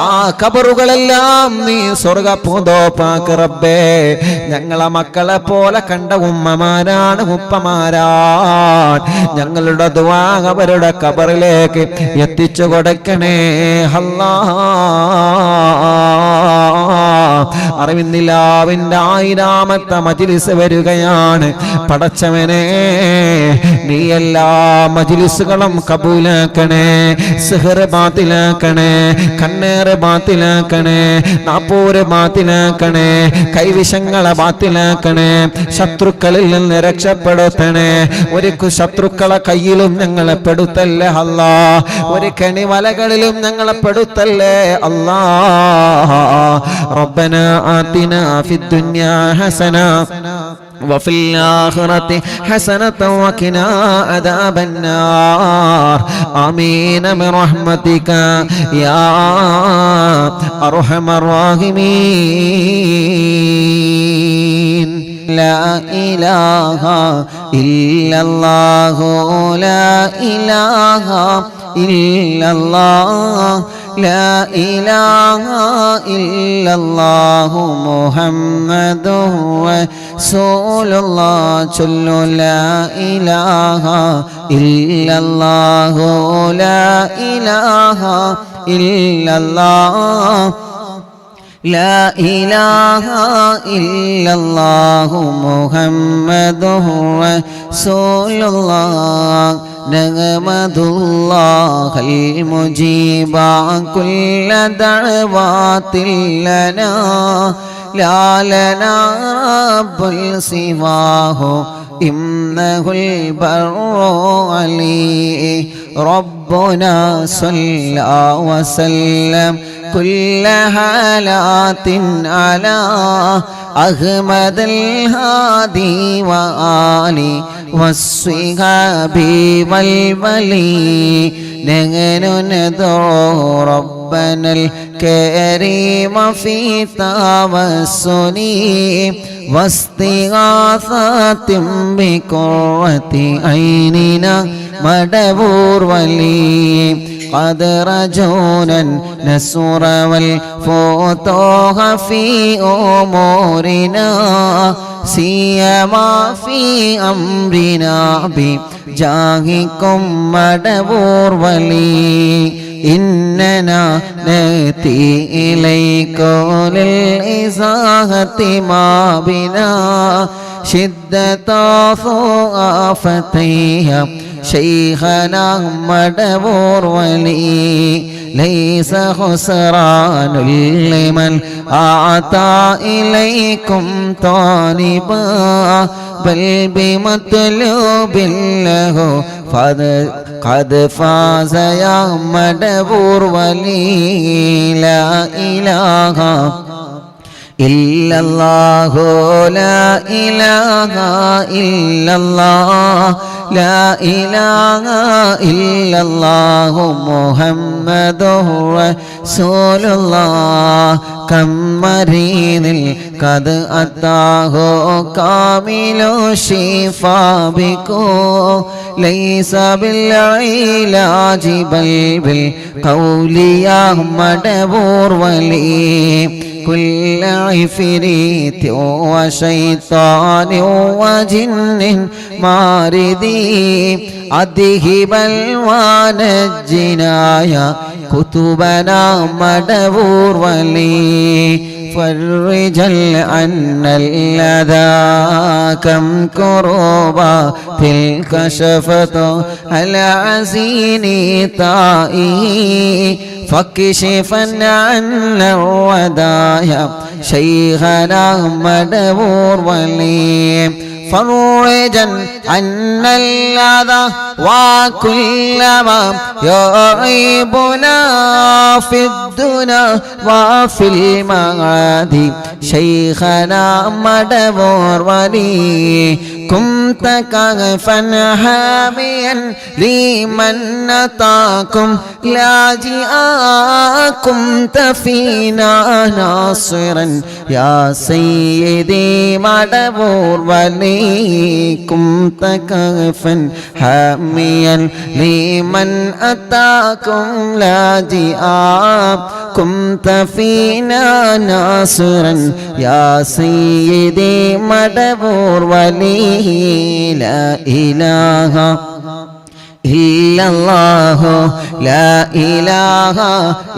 S1: ആ ഖബറുകളെല്ലാം നീ സ്വർഗ്ഗപൂന്തോപ്പാക്ക് റബ്ബേ. ഞങ്ങളെ മക്കളെ പോലെ കണ്ട ഉമ്മമാരാണ്, ഉപ്പമാരാണ്. ഞങ്ങളുടെ ദുആ അവരുടെ ഖബറിലേക്ക് എത്തിച്ചു കൊടുക്കണേ അല്ലാ. അറിവിന്ദിലാവിൻ്റെ 1000ാമത്തെ മജ്‌ലിസ് വരികയാണ്. പടച്ചവനെ, നീ എല്ലാ മജ്‌ലിസുകളും കബൂലാക്കണേ. സിഹ്ർ ബാത്തിലാക്കണേ, കണ്ണേറ് ബാത്തിലാക്കണേ, നാപ്പൂര് ബാത്തിലാക്കണേ, കൈവിഷങ്ങളെ ബാത്തിലാക്കണേ, ശത്രുക്കളിൽ നിന്ന് രക്ഷപ്പെടുത്തണേ. ഒരു ശത്രുക്കളെ കയ്യിലും ഞങ്ങളെ പെടുത്തല്ലേ അല്ലാ, ഒരു കെണിവലകളിലും ഞങ്ങളെ പെടുത്തല്ലേ അല്ലാ. റബ്ബനാ ആതിനാ ഫിദ്ദുനിയാ ഹസന وفي الآخرة حسنة وقنا عذاب النار آمين برحمتك يا أرحم الراحمين. لا إله إلا الله لا إله إلا الله لا إله إلا الله محمد رسول الله. صلوا لا إله إلا الله لا إله إلا الله لا إله إلا الله محمد رسول الله. نحمد الله المجيب كل دعوات لنا لا لنا رب سواه إنه البر علي. ربنا صلى وسلم كل حالات على أحمد الهادي وآله والصحاب والولي. نحن ندعو ربنا الكريم في توسل واستغاثة بقرة عيننا مدبور ولي. قد رجونا النصر والفتوح في أمورنا سيما في أمرنا بجاهكم مدبور ولي. إننا نأتي إليكم للإزاحة ما بنا شدة ضعفتها شيخنا مدبور ولي. ليس خسران لمن أعطى إليكم طالبا بل بمطلوب له قد فاز يا مدبور ولي. لا إله إلا الله لا إله إلا الله لا إله إلا الله محمد رسول الله. كم مريض قد أتاه كامل الشفاء بكم ليس بالعلاج بل بالقول يا مدبور ولي. كل عفريت وشيطان وجن ماردي أذهب الونجنا يا كتبنا مدبور ولي. فرج عن الأذى كم كروبا تلك شفت على عزيني طائي فاكشفا عنا الودايا شيخنا مدبور ولي فرجا عنا الأذى وكل ما يعيبنا في الدنيا وفي المعاد شيخنا مدبور ولي كنت كهفا حاميا لمن أتاكم لاجئا كنت فينا ناصرا يا سيدي مدبور ولي كنت كهفا حاميا لمن أتاكم لاجئا كنت فينا ناصرا يا سيدي مدبور ولي لا إله إلا الله لا إله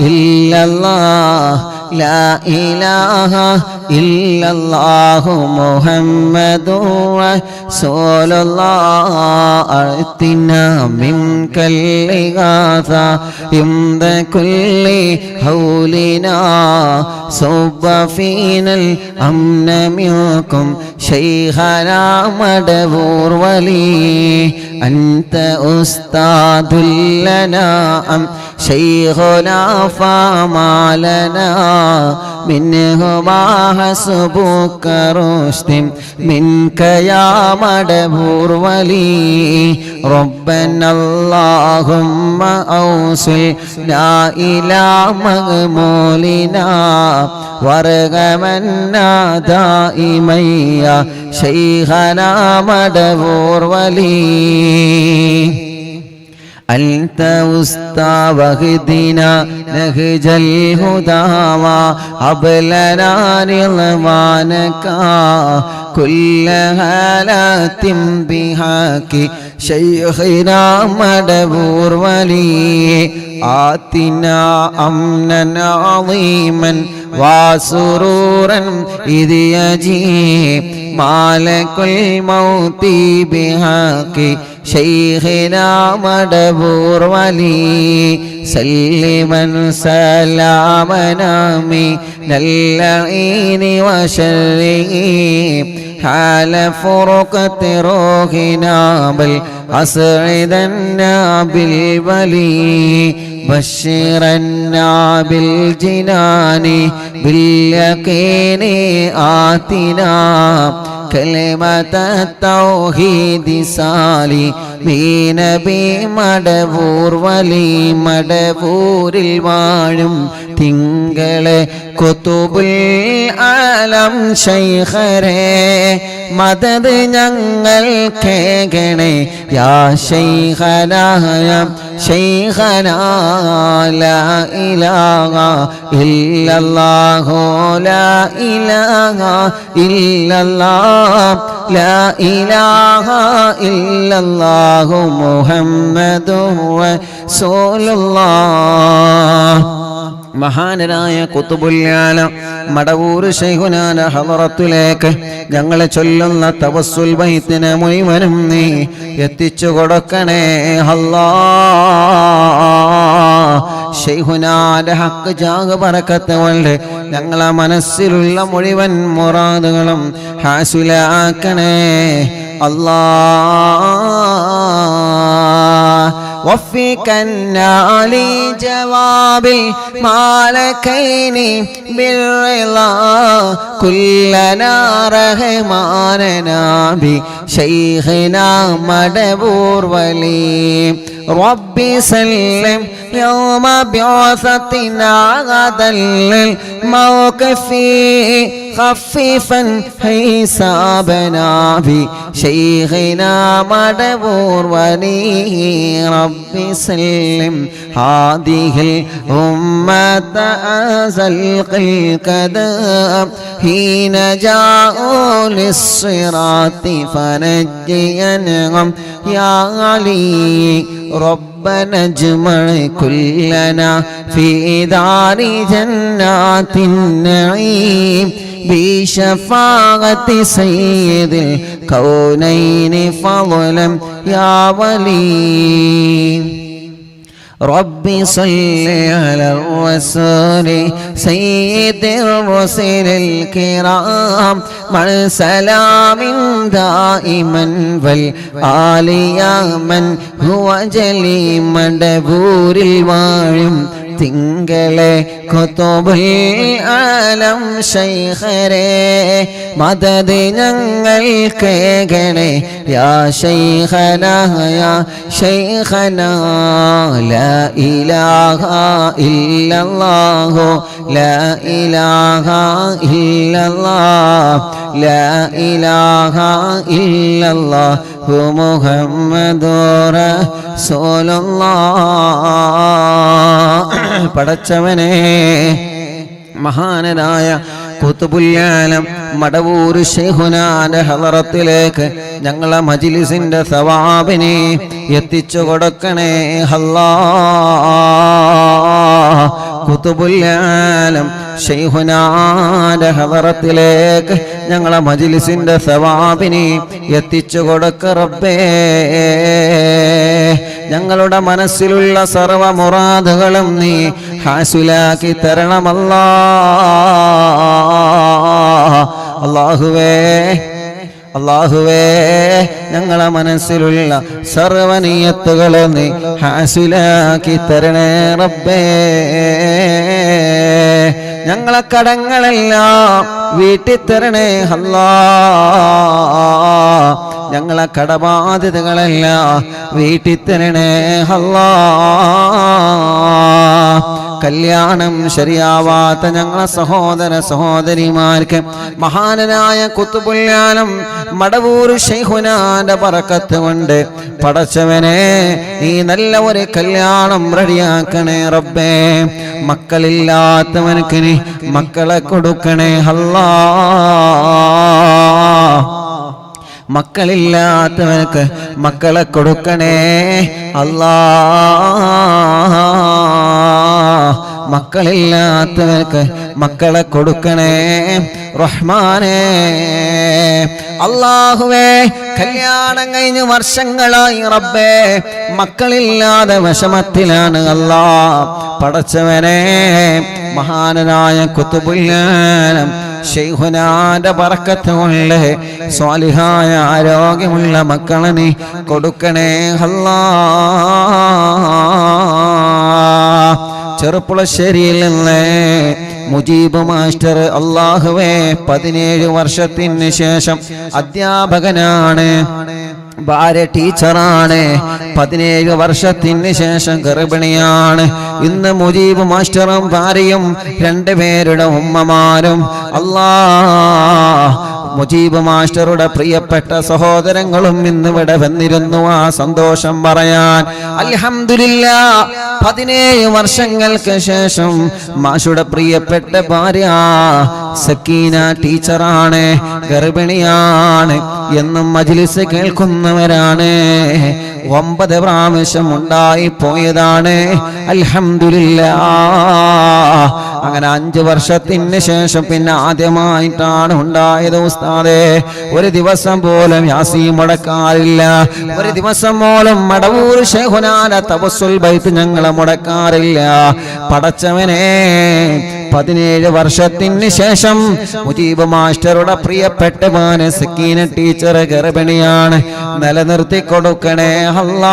S1: إلا الله لا إله إلا الله محمد رسول الله أعطنا منك الإغاثة عند كل حولنا صب فينا الأمن منكم شيخنا مدبور ولي أنت أستاذ لنا أم شيخنا فما لنا منه ما حسبك رشد منك يا مدبور ولي ربنا اللهم أوصلنا إلى مغمولنا وارغمنا دائما يا شيخنا مدبور ولي أنت وسطى واهدنا نهج الهدى وهب لنا رضوانك كل هالات بحق شيخنا مدبور ولي آتنا أمنا عظيما وسرورا إذ يجيء مالك الموت بحق شيخنا مدبور ولي سلما سلامنا من اللعين وشره حال فرقة روحنا بل أسعدنا بالولي بشرنا بالجنان باليقين آتنا كلمة التوحيد سالمين بمدبور ولي മടവൂരിൽ വാഴും തിങ്കളെ കുതുബുൽ ആലം ശൈഖരേ മദദ് ഞങ്ങൾ കേകണേ യാ ശൈഖനാ ശൈഖനാ ലാ ഇലാഹ ഇല്ലല്ലാഹു ലാ ഇലാഹ ഇല്ലല്ലാഹ് ലാ ഇലാഹ ഇല്ലല്ലാഹു മുഹമ്മദുർ റസൂലുള്ളാഹ്. മഹാനരായ ഖുതുബുൽ ആലം മടവൂർ ശൈഖുനാന്റെ ഹളറത്തിലേക്ക് ഞങ്ങളെ ചൊല്ലുന്ന തവസ്സുൽ ബൈത്തിനെ മുഴുവനും നീ എത്തിച്ചു കൊടുക്കണേ അല്ലാഹ്. ശൈഖുനാന്റെ ഹക്ക് ജാഗ് ബറക്കത്ത് കൊണ്ട് ഞങ്ങളെ മനസ്സിലുള്ള മുഴുവൻ മുറാദുകളും ഹാസിലാക്കണേ അല്ലാഹ്. وفقنا لجواب المالكين بالرضا كلنا رحماننا بشيخنا مدبور ولي ربي سلم يوم بعثتنا غدا للموقف خفيفا حسابنا بشيخنا مدبور ولي ربي سلم هذه الأمة أزلق القدم حين جاءوا للصراط فنجينهم يا علي ربنا اجمع كلنا في دار جنات النعيم بشفاعة سيد الكونين فضلا يا ولي ربي صل على الرسول سيد الرسل الكرام مع سلام دائما والآل يا من هو جلي مدبور الواഴും തിങ്കളെ ഖുതുബുൽ ആലം ശൈഖരേ മദദ് ഞങ്ങൾക്ക് ഗണേ യാ ശൈഖനാ യാ ശൈഖനാ ലാ ഇലാഹ ഇല്ലല്ലാഹു ലാ ഇലാഹ ഇല്ലല്ലാഹ് ലാ ഇലാഹ ഇല്ലല്ലാഹു മുഹമ്മദുർ റസൂലുള്ളാഹ്. പടച്ചവനെ, മഹാനനായ ഖുതുബുൽ ആലം മടവൂർ ശൈഖുനാന്റെ ഹളറത്തിലേക്ക് ഞങ്ങളെ മജ്ലിസിന്റെ സവാബിനെ എത്തിച്ചു കൊടുക്കണേ അല്ലാഹ്. ഖുതുബുൽ ആലം ശൈഖുനാന്റെ ഹളറത്തിലേക്ക് ഞങ്ങളെ മജ്ലിസിന്റെ സവാബിനെ എത്തിച്ചു കൊടുക്ക റബ്ബേ. ഞങ്ങളുടെ മനസ്സിലുള്ള സർവ മുറാദുകളും നീ ഹാസിലാക്കി തരണമല്ലാ. അല്ലാഹുവേ അല്ലാഹുവേ, ഞങ്ങളെ മനസ്സിലുള്ള സർവനിയത്തുകളെ നീ ഹാസിലാക്കി തരണേ റബ്ബേ. ഞങ്ങളെ കടങ്ങളെല്ലാം വീട്ടിത്തരണേ അല്ലാഹ്. ഞങ്ങളെ കടബാധ്യതകളെല്ലാം വീട്ടിത്തരണേ അല്ലാഹ്. കല്യാണം ശരിയാവാത്ത ഞങ്ങളെ സഹോദര സഹോദരിമാർക്ക് മഹാനനായ ഖുതുബുൽ ആലം മടവൂർ ശൈഖുനാന്റെ ബറക്കത്ത് കൊണ്ട് പടച്ചവനെ നീ നല്ല ഒരു കല്യാണം റെഡിയാക്കണേ റബ്ബേ. മക്കളില്ലാത്തവനക്ക് നീ മക്കളെ കൊടുക്കണേ അല്ലാഹ്. മക്കളില്ലാത്തവനക്ക് മക്കളെ കൊടുക്കണേ അല്ലാഹ്. മക്കളില്ലാത്തവർക്ക് മക്കളെ കൊടുക്കണേ റഹ്മാനേ. അല്ലാഹുവേ, കല്യാണം കഴിഞ്ഞ് വർഷങ്ങളായി റബ്ബേ, മക്കളില്ലാതെ വിഷമത്തിലാണ് അല്ലാഹ്. പടച്ചവനെ, മഹാനനായ ഖുതുബുൽ ആലം ശൈഖുനാന്റെ ബറക്കത്ത് കൊണ്ട് സ്വാലിഹായ ആരോഗ്യമുള്ള മക്കളെ നീ കൊടുക്കണേ അല്ലാഹ്. ചെറുപ്പുളശ്ശേരിയിൽ നിന്ന് മുജീബ് മാസ്റ്റർ അല്ലാഹുവേ 17 വർഷത്തിന് ശേഷം അധ്യാപകനാണ്, ഭാര്യ ടീച്ചറാണ്, 17 വർഷത്തിന് ശേഷം ഗർഭിണിയാണ്. ഇന്ന് മുജീബ് മാസ്റ്ററും ഭാര്യയും 2 പേരുടെ ഉമ്മമാരും അല്ലാഹ് മുജീബ് മാസ്റ്ററുടെ പ്രിയപ്പെട്ട സഹോദരങ്ങളും ഇന്നിവിടെ വന്നിരുന്നു ആ സന്തോഷം പറയാൻ. അൽഹംദുലില്ലാഹ്, 17 വർഷങ്ങൾക്ക് ശേഷം മാഷുടെ പ്രിയപ്പെട്ട ഭാര്യ സക്കീന ടീച്ചറാണ്, ഗർഭിണിയാണ്. എന്നും മജ്ലിസ് കേൾക്കുന്നവരാണ്. 9 പ്രാവശ്യം ഉണ്ടായി പോയതാണ്. അൽഹംദുലില്ലാഹ്. അങ്ങനെ 5 വർഷത്തിന് ശേഷം പിന്നെ ആദ്യമായിട്ടാണ് ഉണ്ടായത് ഉസ്താദേ. ഒരു ദിവസം പോലും യാസീൻ മുടക്കാറില്ല, ഒരു ദിവസം പോലും മടവൂർ ശൈഖുനാന്റെ തവസ്സുൽ ബൈത്ത് ഞങ്ങളെ മുടക്കാറില്ല. പടച്ചവനെ, 17 വർഷത്തിന് ശേഷം മുജീബ് മാസ്റ്ററുടെ പ്രിയപ്പെട്ട മോനെ സക്കീന ടീച്ചർ ഗർഭിണിയാണ്. നിലനിർത്തി കൊടുക്കണേ അല്ലാഹ്,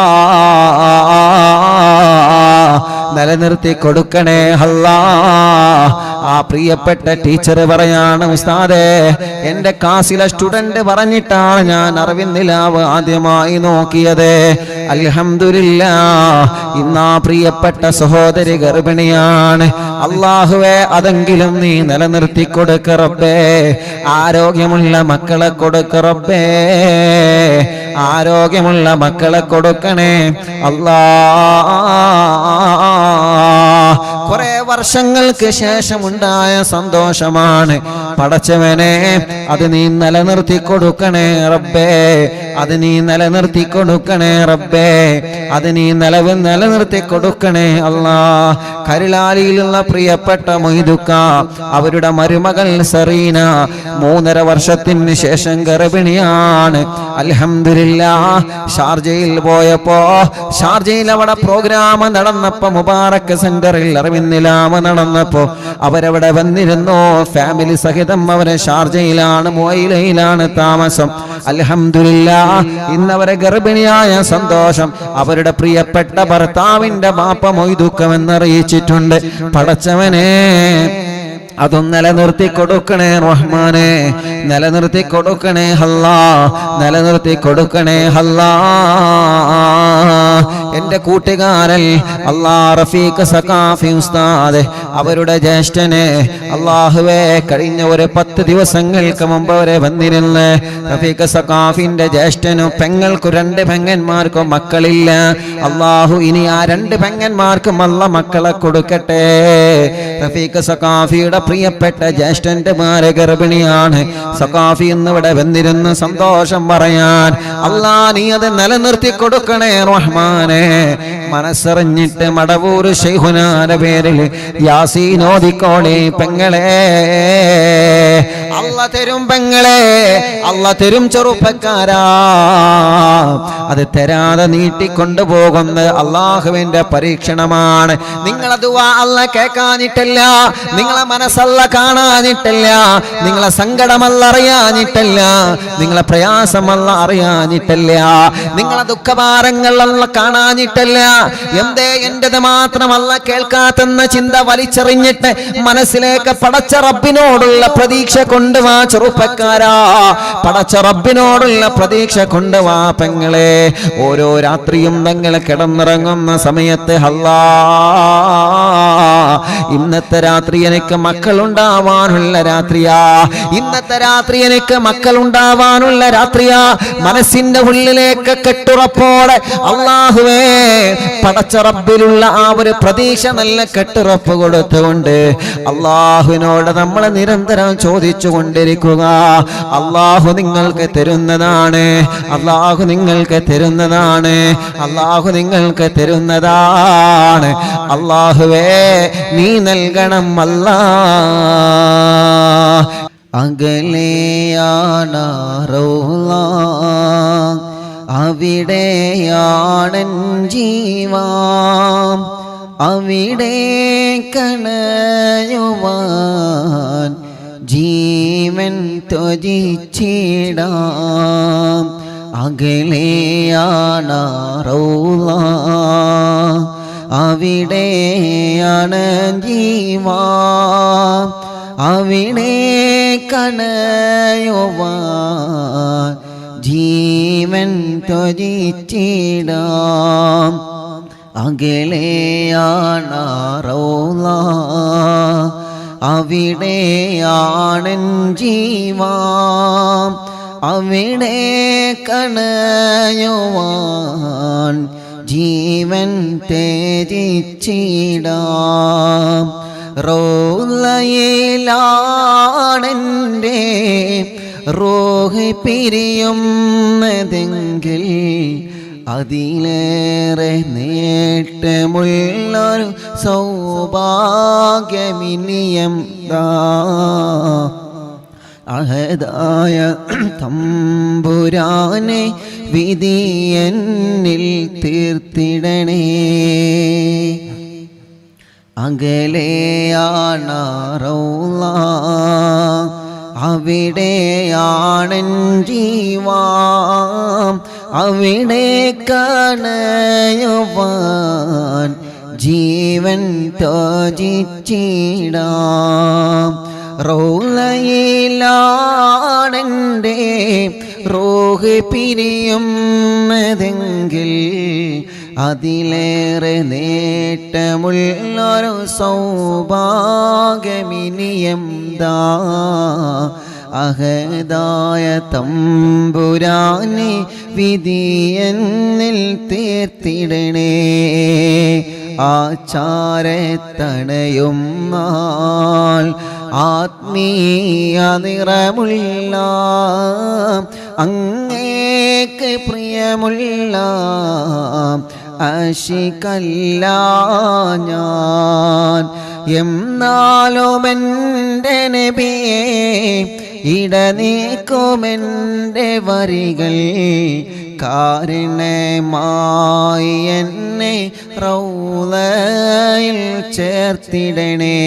S1: നിലനിർത്തി കൊടുക്കണേ അല്ലാഹ്. ആ പ്രിയപ്പെട്ട ടീച്ചർ പറയാണ്, ഉസ്താദേ, എന്റെ ക്ലാസ്സിലെ സ്റ്റുഡന്റ് പറഞ്ഞിട്ടാണ് ഞാൻ അറിവിന്നിലാവ് ആദ്യമായി നോക്കിയത്. അൽഹംദുലില്ലാഹ്, ഇന്നാ പ്രിയപ്പെട്ട സഹോദരി ഗർഭിണിയാണ്. അല്ലാഹുവേ, അതെങ്കിലും നീ നിലനിർത്തി കൊടുക്ക റബ്ബേ. ആരോഗ്യമുള്ള മക്കളെ കൊടുക്ക റബ്ബേ, ആരോഗ്യമുള്ള മക്കളെ കൊടുക്കണേ അല്ലാഹ്. കുറെ വർഷങ്ങൾക്ക് ശേഷം ഉണ്ടായ സന്തോഷമാണ് പടച്ചവനെ, അത് നീ നിലനിർത്തി കൊടുക്കണേ റബ്ബേ. അത് നീ നിലനിർത്തി കൊടുക്കണേ റബ്ബേ, അത് നീ നിലനിർത്തി കൊടുക്കണേ അല്ലാ. കരുളാലിയിലുള്ള പ്രിയപ്പെട്ട മൊയ്തുക്ക, അവരുടെ മരുമകൾ സറീന 3.5 വർഷത്തിന് ശേഷം ഗർഭിണിയാണ്. അൽഹംദുലില്ലാഹ്. ഷാർജയിൽ പോയപ്പോ, ഷാർജയിൽ അവിടെ പ്രോഗ്രാം നടന്നപ്പോ, മുബാറക് സെന്ററിൽ അറിവിന്നിലാമ നടന്നപ്പോ അവരവിടെ വന്നിരുന്നു. ഫാമിലി സഹിതം അവരെ ഷാർജയിലാണ്, മുഅയിലയിലാണ് താമസം. അൽഹംദുലില്ലാഹ്. ഇന്നവരെ ഗർഭിണിയായ സന്തോഷം അവരുടെ പ്രിയപ്പെട്ട ഭർത്താവിന്റെ ബാപ്പ മൊയ്തുക്കമെന്നറിയിച്ചിട്ടുണ്ട്. പടച്ചവനെ, അതും നിലനിർത്തി കൊടുക്കണേ റഹ്മാനെ, നിലനിർത്തി കൊടുക്കണേ അല്ലാ, നിലനിർത്തി കൊടുക്കണേ അല്ലാ. എന്റെ കൂട്ടുകാരൻ അല്ലാ റഫീഖ് സഖാഫി ഉസ്താദ്, അവരുടെ ജ്യേഷ്ഠനെ അല്ലാഹുവേ കഴിഞ്ഞ ഒരു 10 ദിവസങ്ങൾക്ക് മുമ്പ് അവരെ വന്നിരുന്ന്. റഫീഖ് സഖാഫിന്റെ ജ്യേഷ്ഠനും പെങ്ങൾക്കും 2 പെങ്ങന്മാർക്കും മക്കളില്ല. അല്ലാഹു ഇനി ആ 2 പെങ്ങന്മാർക്കും അല്ല മക്കളെ കൊടുക്കട്ടെ. റഫീഖ് സഖാഫിയുടെ പ്രിയപ്പെട്ട ജ്യേഷ്ഠന്റെ മാരെ ഗർഭിണിയാണ്. സഖാഫി എന്നിവിടെ വന്നിരുന്ന് സന്തോഷം പറയാൻ. അല്ലാ നീ അത് നിലനിർത്തി കൊടുക്കണേ റഹ്മാനെ. മനസ്സറിഞ്ഞിട്ട് മടവൂർ ശൈഖുനാന്റെ പേരിൽ യാസീൻ ഓതിക്കോളി പെങ്ങളെ. അല്ല തരും പെങ്ങളെ, അല്ല തരും ചെറുപ്പക്കാരാ. അത് തരാതെ നീട്ടിക്കൊണ്ടുപോകുന്ന അള്ളാഹുവിന്റെ പരീക്ഷണമാണ്. നിങ്ങളെ ദുആ അല്ല കേൾക്കാനിട്ടില്ല, നിങ്ങളെ മനസ്സല്ല കാണാനിട്ടില്ല, നിങ്ങളെ സങ്കടമല്ല അറിയാനിട്ടില്ല, നിങ്ങളെ പ്രയാസമല്ല അറിയാനിട്ടില്ല, നിങ്ങളെ ദുഃഖഭാരങ്ങളല്ല കാണാനിട്ടില്ല. എന്തേ എന്റേത് മാത്രമല്ല കേൾക്കാത്തെന്ന ചിന്ത വലിച്ചെറിഞ്ഞിട്ട് മനസ്സിലേക്ക് പടച്ച റബ്ബിനോടുള്ള പ്രതീക്ഷ കൊണ്ടുവാ ചെറുപ്പക്കാരാ, പടച്ച റബ്ബിനോടുള്ള പ്രതീക്ഷ കൊണ്ടുവാ പെങ്ങളെ. ഓരോ രാത്രിയും നിങ്ങൾ കിടന്നിറങ്ങുന്ന സമയത്ത് അല്ലാ ഇന്നത്തെ രാത്രി എനിക്ക് മക്കളുണ്ടാവാനുള്ള രാത്രിയാ, ഇന്നത്തെ രാത്രി എനിക്ക് മക്കളുണ്ടാവാനുള്ള രാത്രിയാ. മനസ്സിന്റെ ഉള്ളിലേക്ക് കെട്ടുറപ്പോടെ അല്ലാഹുവേ പടച്ച റബ്ബിലുള്ള ആ ഒരു പ്രതീക്ഷ നല്ല കെട്ടുറപ്പ് കൊടുത്തുകൊണ്ട് അല്ലാഹുവിനോട് നമ്മൾ നിരന്തരം ചോദിച്ചു കൊണ്ടിരിക്കുക. അല്ലാഹു നിങ്ങൾക്ക് തരുന്നതാണ്, അല്ലാഹു നിങ്ങൾക്ക് തരുന്നതാണ്, അല്ലാഹു നിങ്ങൾക്ക് തരുന്നതാണ്. അല്ലാഹുവേ നീ നൽകണം അല്ലാ. അകലെയാണ് റൗള, അവിടെയാണൻ ജീവാം, അവിടെ കണയുവാൻ ജീവൻ ത്വജിച്ചിടാം. അകലെയാണ് റൗള, അവിടെയാണ് ജീവാം, അവിടെ കണയുവാൻ ജീവൻ ത്വജിച്ചിടാം. അകലെയാണ് റൗള, അവിടെയാണൻ ജീവാം, അവിടെ കണയുവാൻ ജീവൻ ത്യജിച്ചിടാം. റൗളയിലാണെൻ്റെ റൂഹ് പിരിയുന്നതെങ്കിൽ അതിലേറെ നേട്ടമുള്ളൊരു സൗഭാഗ്യമിനിയെന്താ. അഹദായ തമ്പുരാനെ വിധി എന്നിൽ തീർത്തിടണേ. അകലെയാണ് റൗള, അവിടെയാണൻ ജീവാം, അവിടെ കണയുവാൻ ജീവൻ ത്വജിച്ചിടാം. റൗളയിലാണെൻ്റെ റൂഹ് പിരിയുന്നതെങ്കിൽ അതിലേറെ നേട്ടമുള്ളൊരു സൗഭാഗ്യമിനിയെന്താ. അഹദായ തമ്പുരാനെ വിധി എന്നിൽ തീർത്തിടണേ. ആചാരത്തണയും നാൾ ആത്മീയ നിറമുള്ള അങ്ങേ അങ്ങേക്ക് പ്രിയമുള്ള ആശികല്ല ഞാൻ. എന്നാലും എൻ്റെ നബിയെ ഇടനീക്കുമെൻ്റെ വരികൾ കാരുണ്യമായി എന്നെ റൗളയിൽ ചേർത്തിടണേ.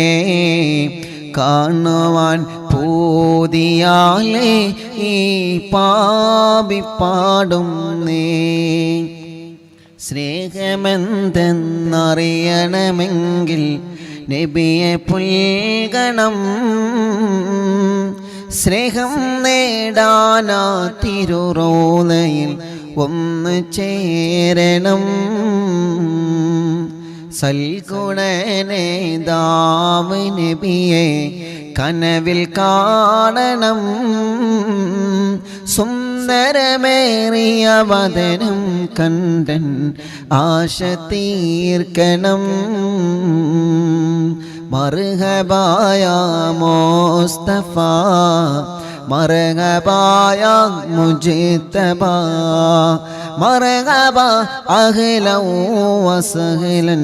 S1: കാണുവാൻ പൂതിയാലേ ഈ പാപി പാടുന്നേ. സ്നേഹമെന്തെന്നറിയണമെങ്കിൽ നബിയെ പുൽകണം. സ്നേഹം നേടാനാ തിരുറോളയിൽ ഒന്ന് ചേരണം. സൽഗുണനേതാവ് നബിയെ കനവിൽ കാണണം. സുന്ദരമേറിയ വദനം കണ്ടൻ ആശ തീർക്കണം. മർഹബായ മുസ്തഫ മർഹബായ മുജ്തബ മർഹബ അഹ്ലൻ വസഹ്ലൻ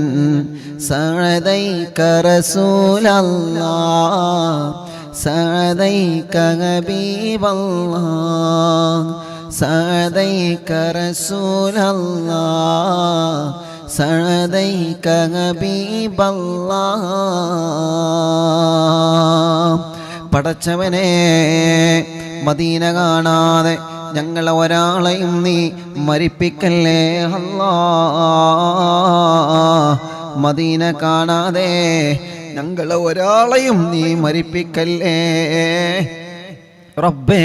S1: സഅദൈക റസൂലല്ലാഹ് സഅദൈക ഹബീബല്ലാഹ് സഅദൈക റസൂലല്ലാഹ് സഅദൈക ഹബീബല്ലാഹ്. പടച്ചവനെ, മദീന കാണാതെ ഞങ്ങളെ ഒരാളെയും നീ മരിപ്പിക്കല്ലേ അല്ലാഹ്. മദീന കാണാതെ ഞങ്ങളെ ഒരാളെയും നീ മരിപ്പിക്കല്ലേ റബ്ബേ.